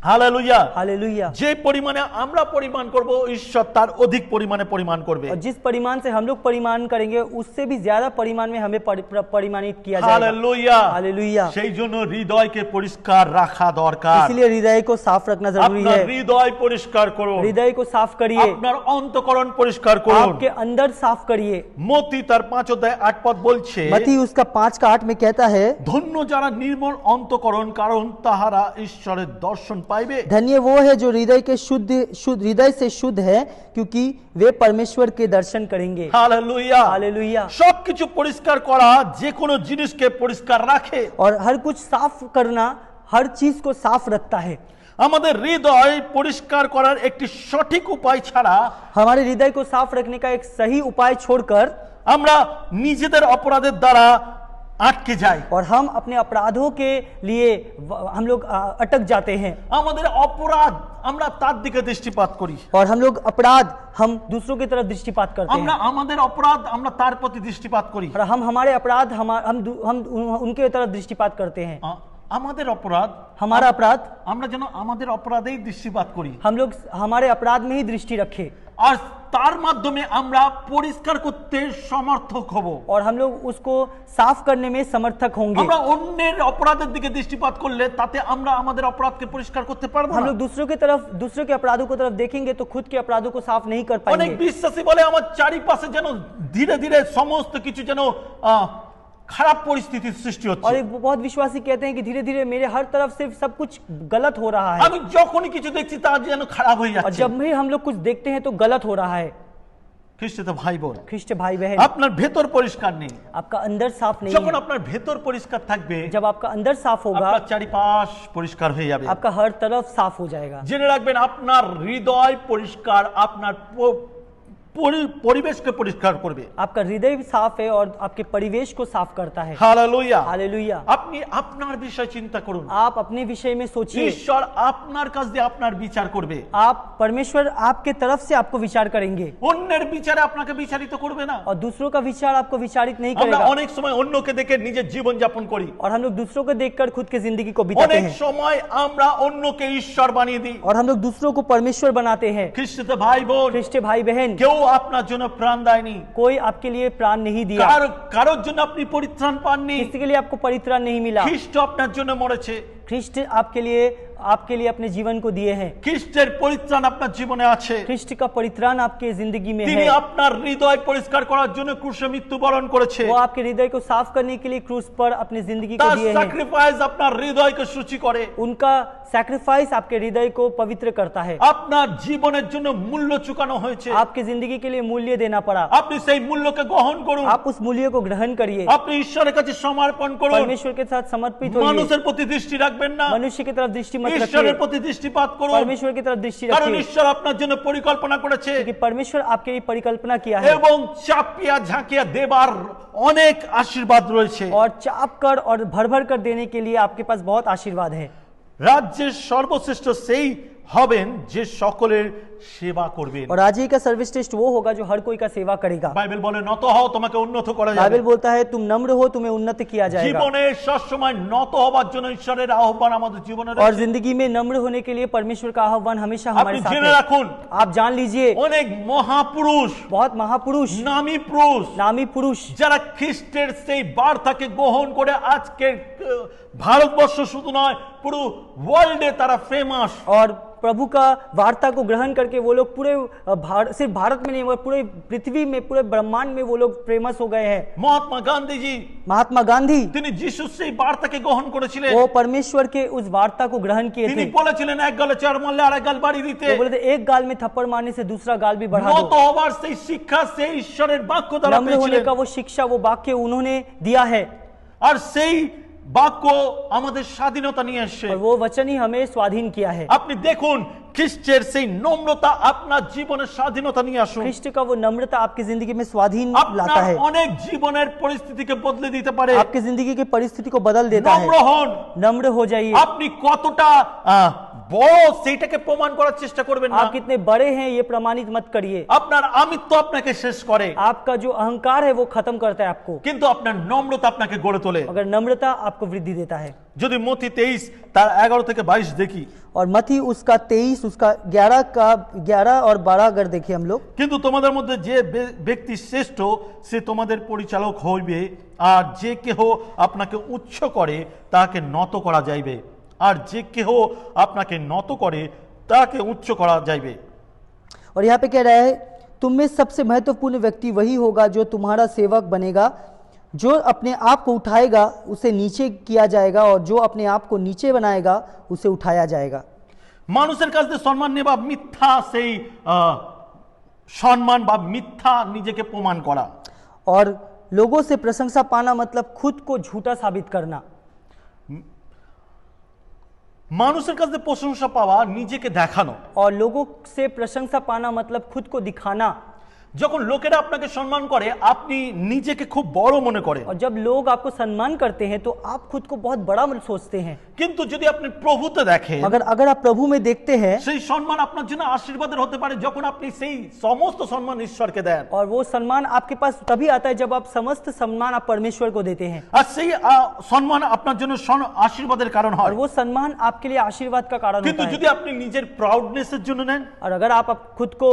Speaker 1: হালেলুয়া।
Speaker 2: हालेलुया।
Speaker 1: যে পরিমাণে আমরা পরিমাণ করব, ঈশ্বর তার অধিক পরিমাণে পরিমাণ করবে।
Speaker 2: और जिस परिमाण से हम लोग परिमाण करेंगे उससे भी ज्यादा परिमाण में हमें परिमाणित किया जाएगा।
Speaker 1: হালেলুয়া।
Speaker 2: हालेलुया।
Speaker 1: সেই জন্য হৃদয়কে পরিষ্কার রাখা দরকার।
Speaker 2: इसलिए हृदय को साफ रखना जरूरी
Speaker 1: আপনার
Speaker 2: है।
Speaker 1: হৃদয় পরিষ্কার করুন,
Speaker 2: हृदय को साफ करिए,
Speaker 1: আপনার অন্তঃকরণ পরিষ্কার করুন।
Speaker 2: आपके अंदर साफ करिए।
Speaker 1: মতি তার 5:8 বলছে,
Speaker 2: मत्ती उसका 5:8 में कहता है,
Speaker 1: ধন্য যারা নির্মল অন্তঃকরণ, কারণ তাহারা ঈশ্বরের দর্শন পাইবে।
Speaker 2: धन्य वो है जो हृदय के हृदय से शुद्ध है, क्योंकि वे परमेश्वर के दर्शन करेंगे।
Speaker 1: হালেলুয়া।
Speaker 2: हालेलुया।
Speaker 1: সবকিছু পরিষ্কার করা যে কোনো জিনিসকে পরিষ্কার রাখে।
Speaker 2: और हर कुछ साफ करना हर चीज को साफ रखता है।
Speaker 1: আমাদের হৃদয় পরিষ্কার করার একটি সঠিক উপায় ছাড়া
Speaker 2: हमारे हृदय को साफ रखने का एक सही उपाय छोड़कर
Speaker 1: আমরা নিজেদের অপরাধের দ্বারা আটকে যাই।
Speaker 2: और हम अपने अपराधों के लिए हम लोग अटक जाते हैं।
Speaker 1: আমাদের অপরাধ আমরা তার দিকে দৃষ্টিপাত করি,
Speaker 2: और हम लोग अपराध हम दूसरों की तरफ दृष्टिपात करते
Speaker 1: আমরা
Speaker 2: हैं।
Speaker 1: আমাদের অপরাধ আমরা তার প্রতি দৃষ্টিপাত করি।
Speaker 2: और हम हमारे अपराध हम उनके तरफ दृष्टिपात करते हैं।
Speaker 1: আমাদের অপরাধ,
Speaker 2: हमारा अपराध
Speaker 1: আমরা যেন আমাদের অপরাধেই দৃষ্টিপাত করি,
Speaker 2: हम लोग हमारे अपराध में ही दृष्टि रखें,
Speaker 1: আর তার মাধ্যমে আমরা পরিষ্কার করতে সমর্থক হব।
Speaker 2: और हम लोग उसको साफ करने में समर्थक होंगे।
Speaker 1: আমরা অন্যের অপরাধের দিকে দৃষ্টিপাত করলে তাতে আমরা আমাদের অপরাধকে পরিষ্কার করতে পারবো
Speaker 2: हम
Speaker 1: না।
Speaker 2: लोग दूसरों के अपराधों को तरफ देखेंगे तो खुद के अपराधों को साफ नहीं कर
Speaker 1: অনেক
Speaker 2: पाएंगे।
Speaker 1: বিশ্বাসী বলে আমার চারিপাশে যেন ধীরে ধীরে সমস্ত কিছু যেন খারাপ পরিস্থিতির সৃষ্টি
Speaker 2: और
Speaker 1: হচ্ছে।
Speaker 2: एक बहुत विश्वासी कहते हैं कि धीरे धीरे मेरे हर तरफ से सब कुछ गलत हो रहा है,
Speaker 1: আমি যখনই কিছু দেখছি তা যেন খারাপ হয়ে
Speaker 2: और
Speaker 1: যাচ্ছে।
Speaker 2: जब भी हम लोग कुछ देखते हैं तो गलत हो रहा है।
Speaker 1: খ্রিস্ট ভাই বোন,
Speaker 2: ख्रिस्ट भाई बहन,
Speaker 1: আপনার ভেতর পরিষ্কার নেই।
Speaker 2: आपका अंदर साफ नहीं
Speaker 1: যখন
Speaker 2: है।
Speaker 1: আপনার ভেতর পরিষ্কার থাকবে,
Speaker 2: जब आपका अंदर साफ होगा
Speaker 1: আপনার চারিপাশ পরিষ্কার হয়ে যাবে।
Speaker 2: आपका हर तरफ साफ हो जाएगा।
Speaker 1: জেনে রাখবেন, আপনার হৃদয় পরিষ্কার আপনার পরিবেশকে পরিষ্কার করবে।
Speaker 2: आपका हृदय भी साफ है और आपके परिवेश को साफ करता है।
Speaker 1: হালেলুয়া।
Speaker 2: हालेलुया।
Speaker 1: আপনি আপনার বিষয় চিন্তা করুন,
Speaker 2: आप अपने विषय में सोचिए,
Speaker 1: ঈশ্বর আপনার কাছ দিয়ে আপনার বিচার করবে।
Speaker 2: आप परमेश्वर आपके तरफ से आपको विचार करेंगे
Speaker 1: অন্যের বিচারে আপনাকে বিচারিত করবে না।
Speaker 2: और दूसरों का विचार आपको विचारित नहीं
Speaker 1: আমরা
Speaker 2: करेगा।
Speaker 1: অনেক সময় অন্যকে দেখে নিজের জীবন যাপন করি,
Speaker 2: और हम लोग दूसरों को देखकर खुद की जिंदगी को बिताते
Speaker 1: অনেক
Speaker 2: हैं,
Speaker 1: সময় আমরা অন্যকে ঈশ্বর বানিয়ে দিই।
Speaker 2: और हम लोग दूसरों को परमेश्वर बनाते हैं।
Speaker 1: খ্রিস্ট ভাই বোন,
Speaker 2: ख्रिस्ट भाई बहन,
Speaker 1: কেউ আপনার জন্য প্রাণ দেয়নি,
Speaker 2: कोई आपके लिए प्राण नहीं दिया,
Speaker 1: কারোর জন্য আপনি পরিত্রাণ পাননি।
Speaker 2: किसी के लिए आपको परित्राण नहीं मिला।
Speaker 1: খ্রিস্ট আপনার জন্য মরেছে,
Speaker 2: ख्रिस्ट आपके लिए अपने जीवन को दिए हैं।
Speaker 1: খ্রিস্টের পরিত্রাণ আপনার জীবনে আছে।
Speaker 2: ख्रिस्ट का परित्राण आपके जिंदगी में
Speaker 1: তিনি
Speaker 2: है।
Speaker 1: আপনার হৃদয় পরিষ্কার করার জন্য ক্রুশে মৃত্যুবরণ করেছে।
Speaker 2: वो आपके हृदय को साफ करने के लिए क्रूस पर अपनी जिंदगी को
Speaker 1: তার
Speaker 2: दिए हैं।
Speaker 1: স্যাক্রিফাইস আপনার হৃদয়কে শুচি করে,
Speaker 2: उनका सैक्रिफाइस आपके हृदय को पवित्र करता है।
Speaker 1: আপনার জীবনের জন্য মূল্য চুকানো হয়েছে।
Speaker 2: आपकी जिंदगी के लिए मूल्य देना पड़ा,
Speaker 1: আপনি সেই মূল্যকে গ্রহণ করুন,
Speaker 2: आप उस मूल्य को ग्रहण करिए,
Speaker 1: আপনি ঈশ্বরের কাছে সমর্পণ করুন।
Speaker 2: परमेश्वर के साथ समर्पित होइए,
Speaker 1: মানুষের প্রতি দৃষ্টি রাখবেন না,
Speaker 2: मनुष्य की तरफ दृष्टि मत
Speaker 1: ঈশ্বরের
Speaker 2: रखिए,
Speaker 1: প্রতি দৃষ্টিপাত করুন।
Speaker 2: परमेश्वर की तरफ दृष्टि
Speaker 1: কারণ
Speaker 2: रखिए,
Speaker 1: ঈশ্বর আপনার জন্য পরিকল্পনা করেছে
Speaker 2: क्योंकि परमेश्वर आपके लिए परिकल्पना किया है।
Speaker 1: এবং চাপিয়া ঝাঁকিয়া দেবার অনেক আশীর্বাদ রয়েছে।
Speaker 2: और चाप कर और भर भर कर देने के लिए आपके पास बहुत आशीर्वाद है।
Speaker 1: রাজ্যের সর্বশ্রেষ্ঠ সেই হবেন যে সকলের সেবা করবেন।
Speaker 2: और राज्य का सर्वश्रेष्ठ वो होगा जो हर कोई का सेवा करेगा।
Speaker 1: বাইবেল বলে নত হও, তোমাকে উন্নত করা যাবে।
Speaker 2: बाइबल बोलता है तुम नम्र हो, तुम्हें उन्नत किया जाएगा।
Speaker 1: জীবনে সবসময় নত হবার জন্য ঈশ্বরের আহ্বান আমাদের জীবনে
Speaker 2: और
Speaker 1: রয়েছে।
Speaker 2: जिंदगी में नम्र होने के लिए परमेश्वर का आह्वान हमेशा हमारे
Speaker 1: আপনি
Speaker 2: साथ
Speaker 1: জেনে
Speaker 2: है।
Speaker 1: রাখুন,
Speaker 2: आप जान लीजिए,
Speaker 1: অনেক মহাপুরুষ,
Speaker 2: बहुत महापुरुष,
Speaker 1: নামী পুরুষ,
Speaker 2: नामी पुरुष,
Speaker 1: যারা খ্রিস্টের সেই বার্তাকে গ্রহণ করে আজকে ভারতবর্ষ শুধু নয় পুরো ওয়ার্ল্ডে তারা ফেমাস।
Speaker 2: और प्रभु का वार्ता को ग्रहण करके वो लोग पूरे सिर्फ भारत में नहीं मगर पूरे पृथ्वी में पूरे ब्रह्मांड में वो लोग फेमस हो गए हैं।
Speaker 1: মহাত্মা গান্ধী জি
Speaker 2: महात्मा गांधी
Speaker 1: তিনি যিশুর সেই বার্তাকে গ্রহণ করেছিলেন।
Speaker 2: वो परमेश्वर के उस वार्ता को ग्रहण किए
Speaker 1: তিনি
Speaker 2: थे।
Speaker 1: বলেছিলেন এক গালে চার মারলে আরেক গাল বাড়ি দিতে।
Speaker 2: वो बोले थे एक गाल में थप्पड़ मारने से दूसरा गाल भी बढ़ा
Speaker 1: নত
Speaker 2: दो।
Speaker 1: হবার সেই শিক্ষা সেই ঈশ্বরের বাক্য দ্বারা
Speaker 2: नम्र होने
Speaker 1: পেয়েছিলেন।
Speaker 2: का वो शिक्षा वो वाक्य उन्होंने दिया है
Speaker 1: আর সেই বাক্য আমাদের স্বাধীনতা নিয়ে আসছে।
Speaker 2: और वो वचन ही हमें स्वाधीन किया है।
Speaker 1: আপনি দেখুন খ্রিস্টের সেই নম্রতা আপনার জীবনের স্বাধীনতা নিয়ে আসুন।
Speaker 2: ख्रिस्ट का वो नम्रता आपकी जिंदगी में स्वाधीन लाता
Speaker 1: আপনার
Speaker 2: है,
Speaker 1: অনেক জীবনের পরিস্থিতিকে বদলে দিতে পারে।
Speaker 2: आपकी जिंदगी की परिस्थिति को बदल देता है।
Speaker 1: নম্র হন।
Speaker 2: नम्र हो जाइए।
Speaker 1: আপনি কতটা বড় সেইটাকে প্রমাণ করার চেষ্টা করবেন না।
Speaker 2: आप कितने बड़े हैं ये प्रमाणित मत करिए।
Speaker 1: আপনার আমিত্ব আপনাকে শেষ করে,
Speaker 2: आपका जो अहंकार है वो खत्म करता है आपको,
Speaker 1: কিন্তু আপনার নম্রতা আপনাকে গড়ে তোলে।
Speaker 2: मगर नम्रता आपको वृद्धि देता है।
Speaker 1: যদি মথি 23 তার 11 থেকে 22 দেখি,
Speaker 2: और मती उसका 23 उसका 11 और 12 अगर देखें हम लोग,
Speaker 1: কিন্তু তোমাদের মধ্যে যে ব্যক্তি শ্রেষ্ঠ সে তোমাদের পরিচালক হইবে, আর যে কেহ আপনাকে উচ্চ করে তাকে নত করা যাইবে, আর যে কেহ আপনাকে নত করে তাকে উচ্চ করা যাইবে।
Speaker 2: और यहाँ पे कह रहा है तुम में सबसे महत्वपूर्ण व्यक्ति वही होगा जो तुम्हारा सेवक बनेगा, जो अपने आप को उठाएगा उसे नीचे किया जाएगा, और जो अपने आप को नीचे बनाएगा उसे उठाया जाएगा।
Speaker 1: মানুষের কাছ থেকে সম্মান নেওয়া মিথ্যা সেই সম্মান বা মিথ্যা নিজেকে প্রমাণ করা।
Speaker 2: और लोगों से प्रशंसा पाना मतलब खुद को झूठा साबित करना।
Speaker 1: মানুষের কাছে প্রশংসা পাওয়া নিজেকে দেখানো।
Speaker 2: और लोगों से प्रशंसा पाना मतलब खुद को दिखाना।
Speaker 1: যখন লোকেরা আপনাকে সম্মান করে আপনি নিজেকে খুব বড় মনে করেন,
Speaker 2: और जब लोग आपको सम्मान करते हैं तो आप खुद को बहुत बड़ा सोचते हैं।
Speaker 1: কিন্তু যদি আপনি প্রভুতে দেখেন,
Speaker 2: अगर आप प्रभु में देखते हैं,
Speaker 1: সেই সম্মান আপনার জন্য আশীর্বাদের হতে পারে যখন আপনি সেই সমস্ত সম্মান ঈশ্বরকে দেন।
Speaker 2: और वो सम्मान आपके पास तभी आता है जब आप समस्त सम्मान आप परमेश्वर को देते हैं,
Speaker 1: আর সেই সম্মান আপনার জন্য আশীর্বাদের কারণ
Speaker 2: और
Speaker 1: হয়।
Speaker 2: वो सम्मान आपके लिए आशीर्वाद का कारण
Speaker 1: কিন্তু
Speaker 2: होता है।
Speaker 1: যদি আপনি নিজের প্রাউডনেসের জন্য নেন,
Speaker 2: और अगर आप खुद को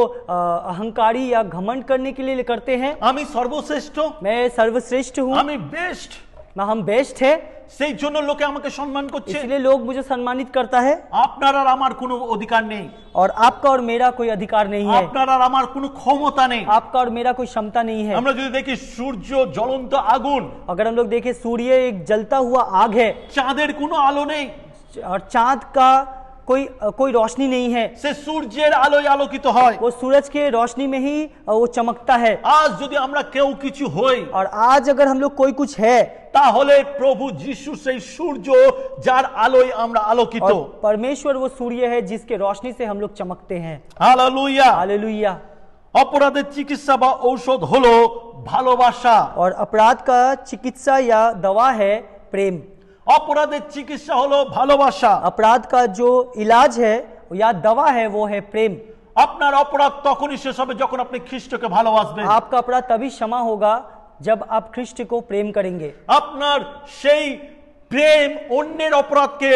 Speaker 2: अहंकारी या घमंड करने के लिए करते हैं,
Speaker 1: আমি সর্বশ্রেষ্ঠ,
Speaker 2: मैं सर्वश्रेष्ठ हूँ,
Speaker 1: আমি বেস্ট,
Speaker 2: हम बेस्ट है,
Speaker 1: সেই জন্য লোকে আমাকে সম্মান করছে,
Speaker 2: इसलिए लोग मुझे सम्मानित करता है,
Speaker 1: আপনার আর আমার কোনো অধিকার নেই,
Speaker 2: और आपका और मेरा कोई अधिकार नहीं है,
Speaker 1: আপনার আর আমার কোনো ক্ষমতা নেই।
Speaker 2: आपका और मेरा कोई क्षमता नहीं है।
Speaker 1: আমরা যদি দেখি সূর্য জ্বলন্ত আগুন,
Speaker 2: अगर हम लोग देखें सूर्य एक जलता हुआ आग है,
Speaker 1: চাঁদের কোনো আলো নেই,
Speaker 2: और चांद का कोई रोशनी नहीं है,
Speaker 1: সে সূর্যের আলোয় আলোকিত হয়।
Speaker 2: वो सूरज के रोशनी में ही वो चमकता है।
Speaker 1: আজ যদি আমরা কেউ কিছু হই,
Speaker 2: और आज अगर हम लोग कोई कुछ है,
Speaker 1: তাহলে প্রভু যিশু সেই সূর্য যার আলোয় আমরা আলোকিত।
Speaker 2: और परमेश्वर वो सूर्य है जिसके रोशनी से हम लोग चमकते हैं।
Speaker 1: হালেলুয়া।
Speaker 2: हालेलुया।
Speaker 1: অপরাধের চিকিৎসা বা ঔষধ হলো ভালোবাসা।
Speaker 2: और अपराध का चिकित्सा या दवा है प्रेम।
Speaker 1: অপরাধের চিকিৎসা হলো ভালোবাসা।
Speaker 2: अपराध का जो इलाज है या दवा है वो है प्रेम।
Speaker 1: আপনার অপরাধ তখনই শেষ হবে যখন আপনি খ্রিস্টকে ভালোবাসবেন।
Speaker 2: आपका अपराध तभी क्षमा होगा जब आप ख्रिस्ट को प्रेम करेंगे।
Speaker 1: আপনার সেই প্রেম অন্যের অপরাধকে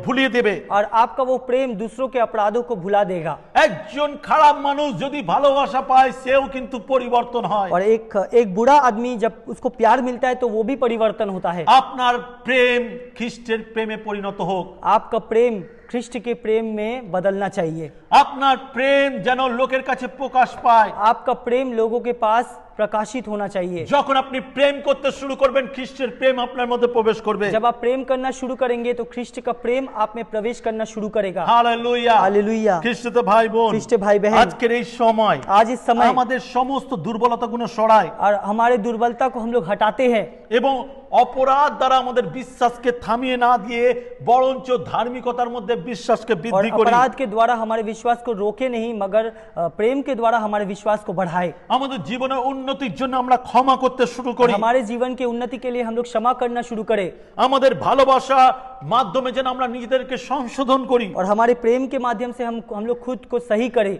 Speaker 1: ভুলিয়ে দেবে,
Speaker 2: और आपका वो प्रेम दूसरों के अपराधों को भुला देगा।
Speaker 1: একজন খারাপ মানুষ যদি ভালোবাসা পায় সেও কিন্তু পরিবর্তন হয়।
Speaker 2: और एक बुरा आदमी जब उसको प्यार मिलता है तो वो भी परिवर्तन होता है।
Speaker 1: আপনার প্রেম খ্রিস্টের প্রেমে পরিণত হোক।
Speaker 2: आपका प्रेम ख्रिस्ट के प्रेम में बदलना चाहिए।
Speaker 1: আপনার প্রেম যেন লোকের কাছে প্রকাশ পায়।
Speaker 2: आपका प्रेम लोगों के पास प्रकाशित होना चाहिए।
Speaker 1: যখন আপনি প্রেম করতে শুরু করবেন খ্রিস্টের প্রেম আপনার মধ্যে প্রবেশ করবে।
Speaker 2: जब आप प्रेम करना शुरू करेंगे तो ख्रिस्ट का प्रेम आप में प्रवेश करना शुरू करेगा।
Speaker 1: হালেলুয়া।
Speaker 2: हालेलुया।
Speaker 1: খ্রিস্টতে ভাই বোন,
Speaker 2: খ্রিস্টে ভাই बहन,
Speaker 1: আজকের এই সময়
Speaker 2: आज इस समय
Speaker 1: আমাদের সমস্ত দুর্বলতাগুলো সরায়
Speaker 2: और हमारे दुर्बलता को हम लोग हटाते हैं,
Speaker 1: এবং অপরাধ দ্বারা আমাদের বিশ্বাসকে থামিয়ে না দিয়ে বরঞ্চ ধার্মিকতার মধ্যে বিশ্বাসকে
Speaker 2: और
Speaker 1: বৃদ্ধি করি।
Speaker 2: अपराध के द्वारा हमारे विश्वास को रोके नहीं मगर प्रेम के द्वारा हमारे विश्वास को बढ़ाए।
Speaker 1: আমাদের জীবনের উন্নতির জন্য আমরা ক্ষমা করতে শুরু করি।
Speaker 2: हमारे जीवन की उन्नति के लिए हम लोग क्षमा करना शुरू करें,
Speaker 1: আমাদের ভালোবাসা মাধ্যমে যেন আমরা নিজেদেরকে সংশোধন করি।
Speaker 2: और हमारे प्रेम के माध्यम से हम लोग खुद को सही करें।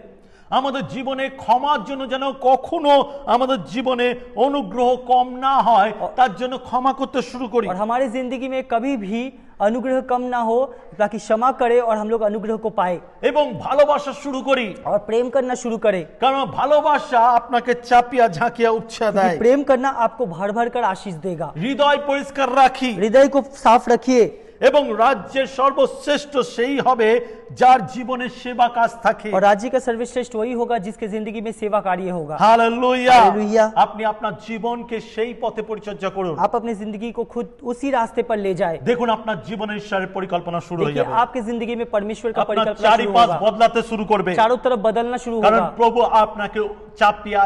Speaker 1: আমাদের জীবনে ক্ষমার জন্য যেন কখনো আমাদের জীবনে অনুগ্রহ কম না হয় তার জন্য ক্ষমা করতে শুরু করি।
Speaker 2: और हमारी जिंदगी में कभी भी अनुग्रह कम ना हो ताकि क्षमा करे और हम लोग अनुग्रह को पाए
Speaker 1: এবং ভালোবাসা শুরু করি।
Speaker 2: और प्रेम करना शुरू करें,
Speaker 1: কারণ ভালোবাসা আপনাকে চাপিয়া ঝাঁকিয়া উৎসাহ দেয়।
Speaker 2: क्योंकि प्रेम करना आपको भर भर कर आशीष देगा।
Speaker 1: হৃদয় পরিষ্কার রাখি,
Speaker 2: हृदय को साफ रखिए,
Speaker 1: এবং রাজ্যের সর্বশ্রেষ্ঠ সেই হবে যার জীবনে সেবা কাজ থাকে।
Speaker 2: और राज्य का सर्वश्रेष्ठ वही होगा जिसके जिंदगी में सेवा कार्य होगा।
Speaker 1: হালেলুয়া।
Speaker 2: हालेलुया।
Speaker 1: আপনি আপনার জীবনকে সেই পথে পরিচর্যা করুন।
Speaker 2: आप अपनी जिंदगी को खुद उसी रास्ते पर ले जाए।
Speaker 1: দেখুন আপনার জীবনের ঈশ্বরের পরিকল্পনা শুরু হয়ে
Speaker 2: देखिए
Speaker 1: যাবে।
Speaker 2: आपकी जिंदगी में परमेश्वर का
Speaker 1: আপনার
Speaker 2: परिकल्पना शुरू
Speaker 1: চারিপাশ
Speaker 2: होगा,
Speaker 1: বদলাতে শুরু করবে।
Speaker 2: चारों तरफ बदलना शुरू
Speaker 1: কারণ
Speaker 2: होगा।
Speaker 1: প্রভু আপনাকে চাপিয়া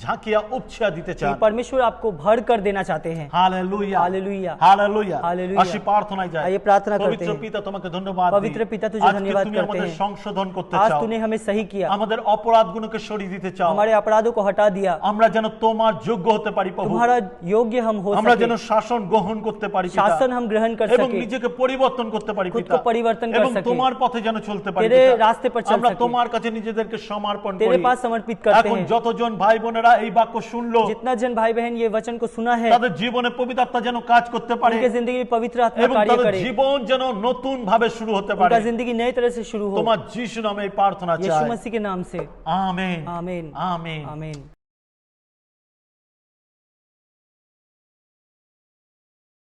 Speaker 1: ঝাঁকিয়া উপছিয়া দিতে চান।
Speaker 2: क्योंकि परमेश्वर आपको भर कर देना चाहते हैं।
Speaker 1: হালেলুয়া।
Speaker 2: हालेलुया।
Speaker 1: হালেলুয়া।
Speaker 2: हालेलुया।
Speaker 1: আসি প্রার্থনায় যাই।
Speaker 2: आइए प्रार्थना करते
Speaker 1: পবিত্র
Speaker 2: हैं।
Speaker 1: পিতা তোমাকে ধন্যবাদ দিই।
Speaker 2: पवित्र पिता तुझे
Speaker 1: আজকে
Speaker 2: धन्यवाद
Speaker 1: তুমি
Speaker 2: करते
Speaker 1: আমাদের
Speaker 2: हैं।
Speaker 1: সংশোধন করতে
Speaker 2: आज
Speaker 1: চাও।
Speaker 2: तूने हमें सही किया,
Speaker 1: আমাদের অপরাধগুলোকে সরিয়ে দিতে চাও।
Speaker 2: हमारे अपराधों को हटा दिया,
Speaker 1: আমরা যেন তোমার যোগ্য হতে পারি প্রভু।
Speaker 2: तुम्हारा योग्य हम हो
Speaker 1: আমরা
Speaker 2: सके,
Speaker 1: যেন শাসন গ্রহণ করতে পারি পিতা।
Speaker 2: शासन हम ग्रहण कर
Speaker 1: এবং
Speaker 2: सके,
Speaker 1: নিজেকে পরিবর্তন করতে পারি
Speaker 2: खुद
Speaker 1: পিতা।
Speaker 2: को परिवर्तन कर
Speaker 1: এবং
Speaker 2: सके,
Speaker 1: তোমার পথে যেন চলতে পারি
Speaker 2: तेरे
Speaker 1: পিতা।
Speaker 2: रास्ते पर चल
Speaker 1: আমরা
Speaker 2: सके,
Speaker 1: তোমার কাছে নিজেদেরকে সমর্পণ
Speaker 2: तेरे
Speaker 1: করি।
Speaker 2: पास समर्पित करते
Speaker 1: এখন
Speaker 2: हैं।
Speaker 1: যতজন ভাই বোনেরা এই বাক্য শুনলো
Speaker 2: जितना जन भाई बहन ये वचन को सुना है,
Speaker 1: তাদের জীবনে পবিত্র আত্মা যেন কাজ করতে পারে
Speaker 2: उनके जिंदगी में पवित्र आत्मा
Speaker 1: এবং
Speaker 2: कार्य
Speaker 1: তাদের
Speaker 2: करे,
Speaker 1: জীবন যেন নতুন ভাবে শুরু হতে পারে।
Speaker 2: उनका जिंदगी नई तरह से शुरू हो।
Speaker 1: তোমার যিশু নামে এই প্রার্থনা
Speaker 2: यीशु
Speaker 1: চাই।
Speaker 2: मसीह के नाम से
Speaker 1: আমেন।
Speaker 2: आमीन।
Speaker 1: আমেন।
Speaker 2: आमीन।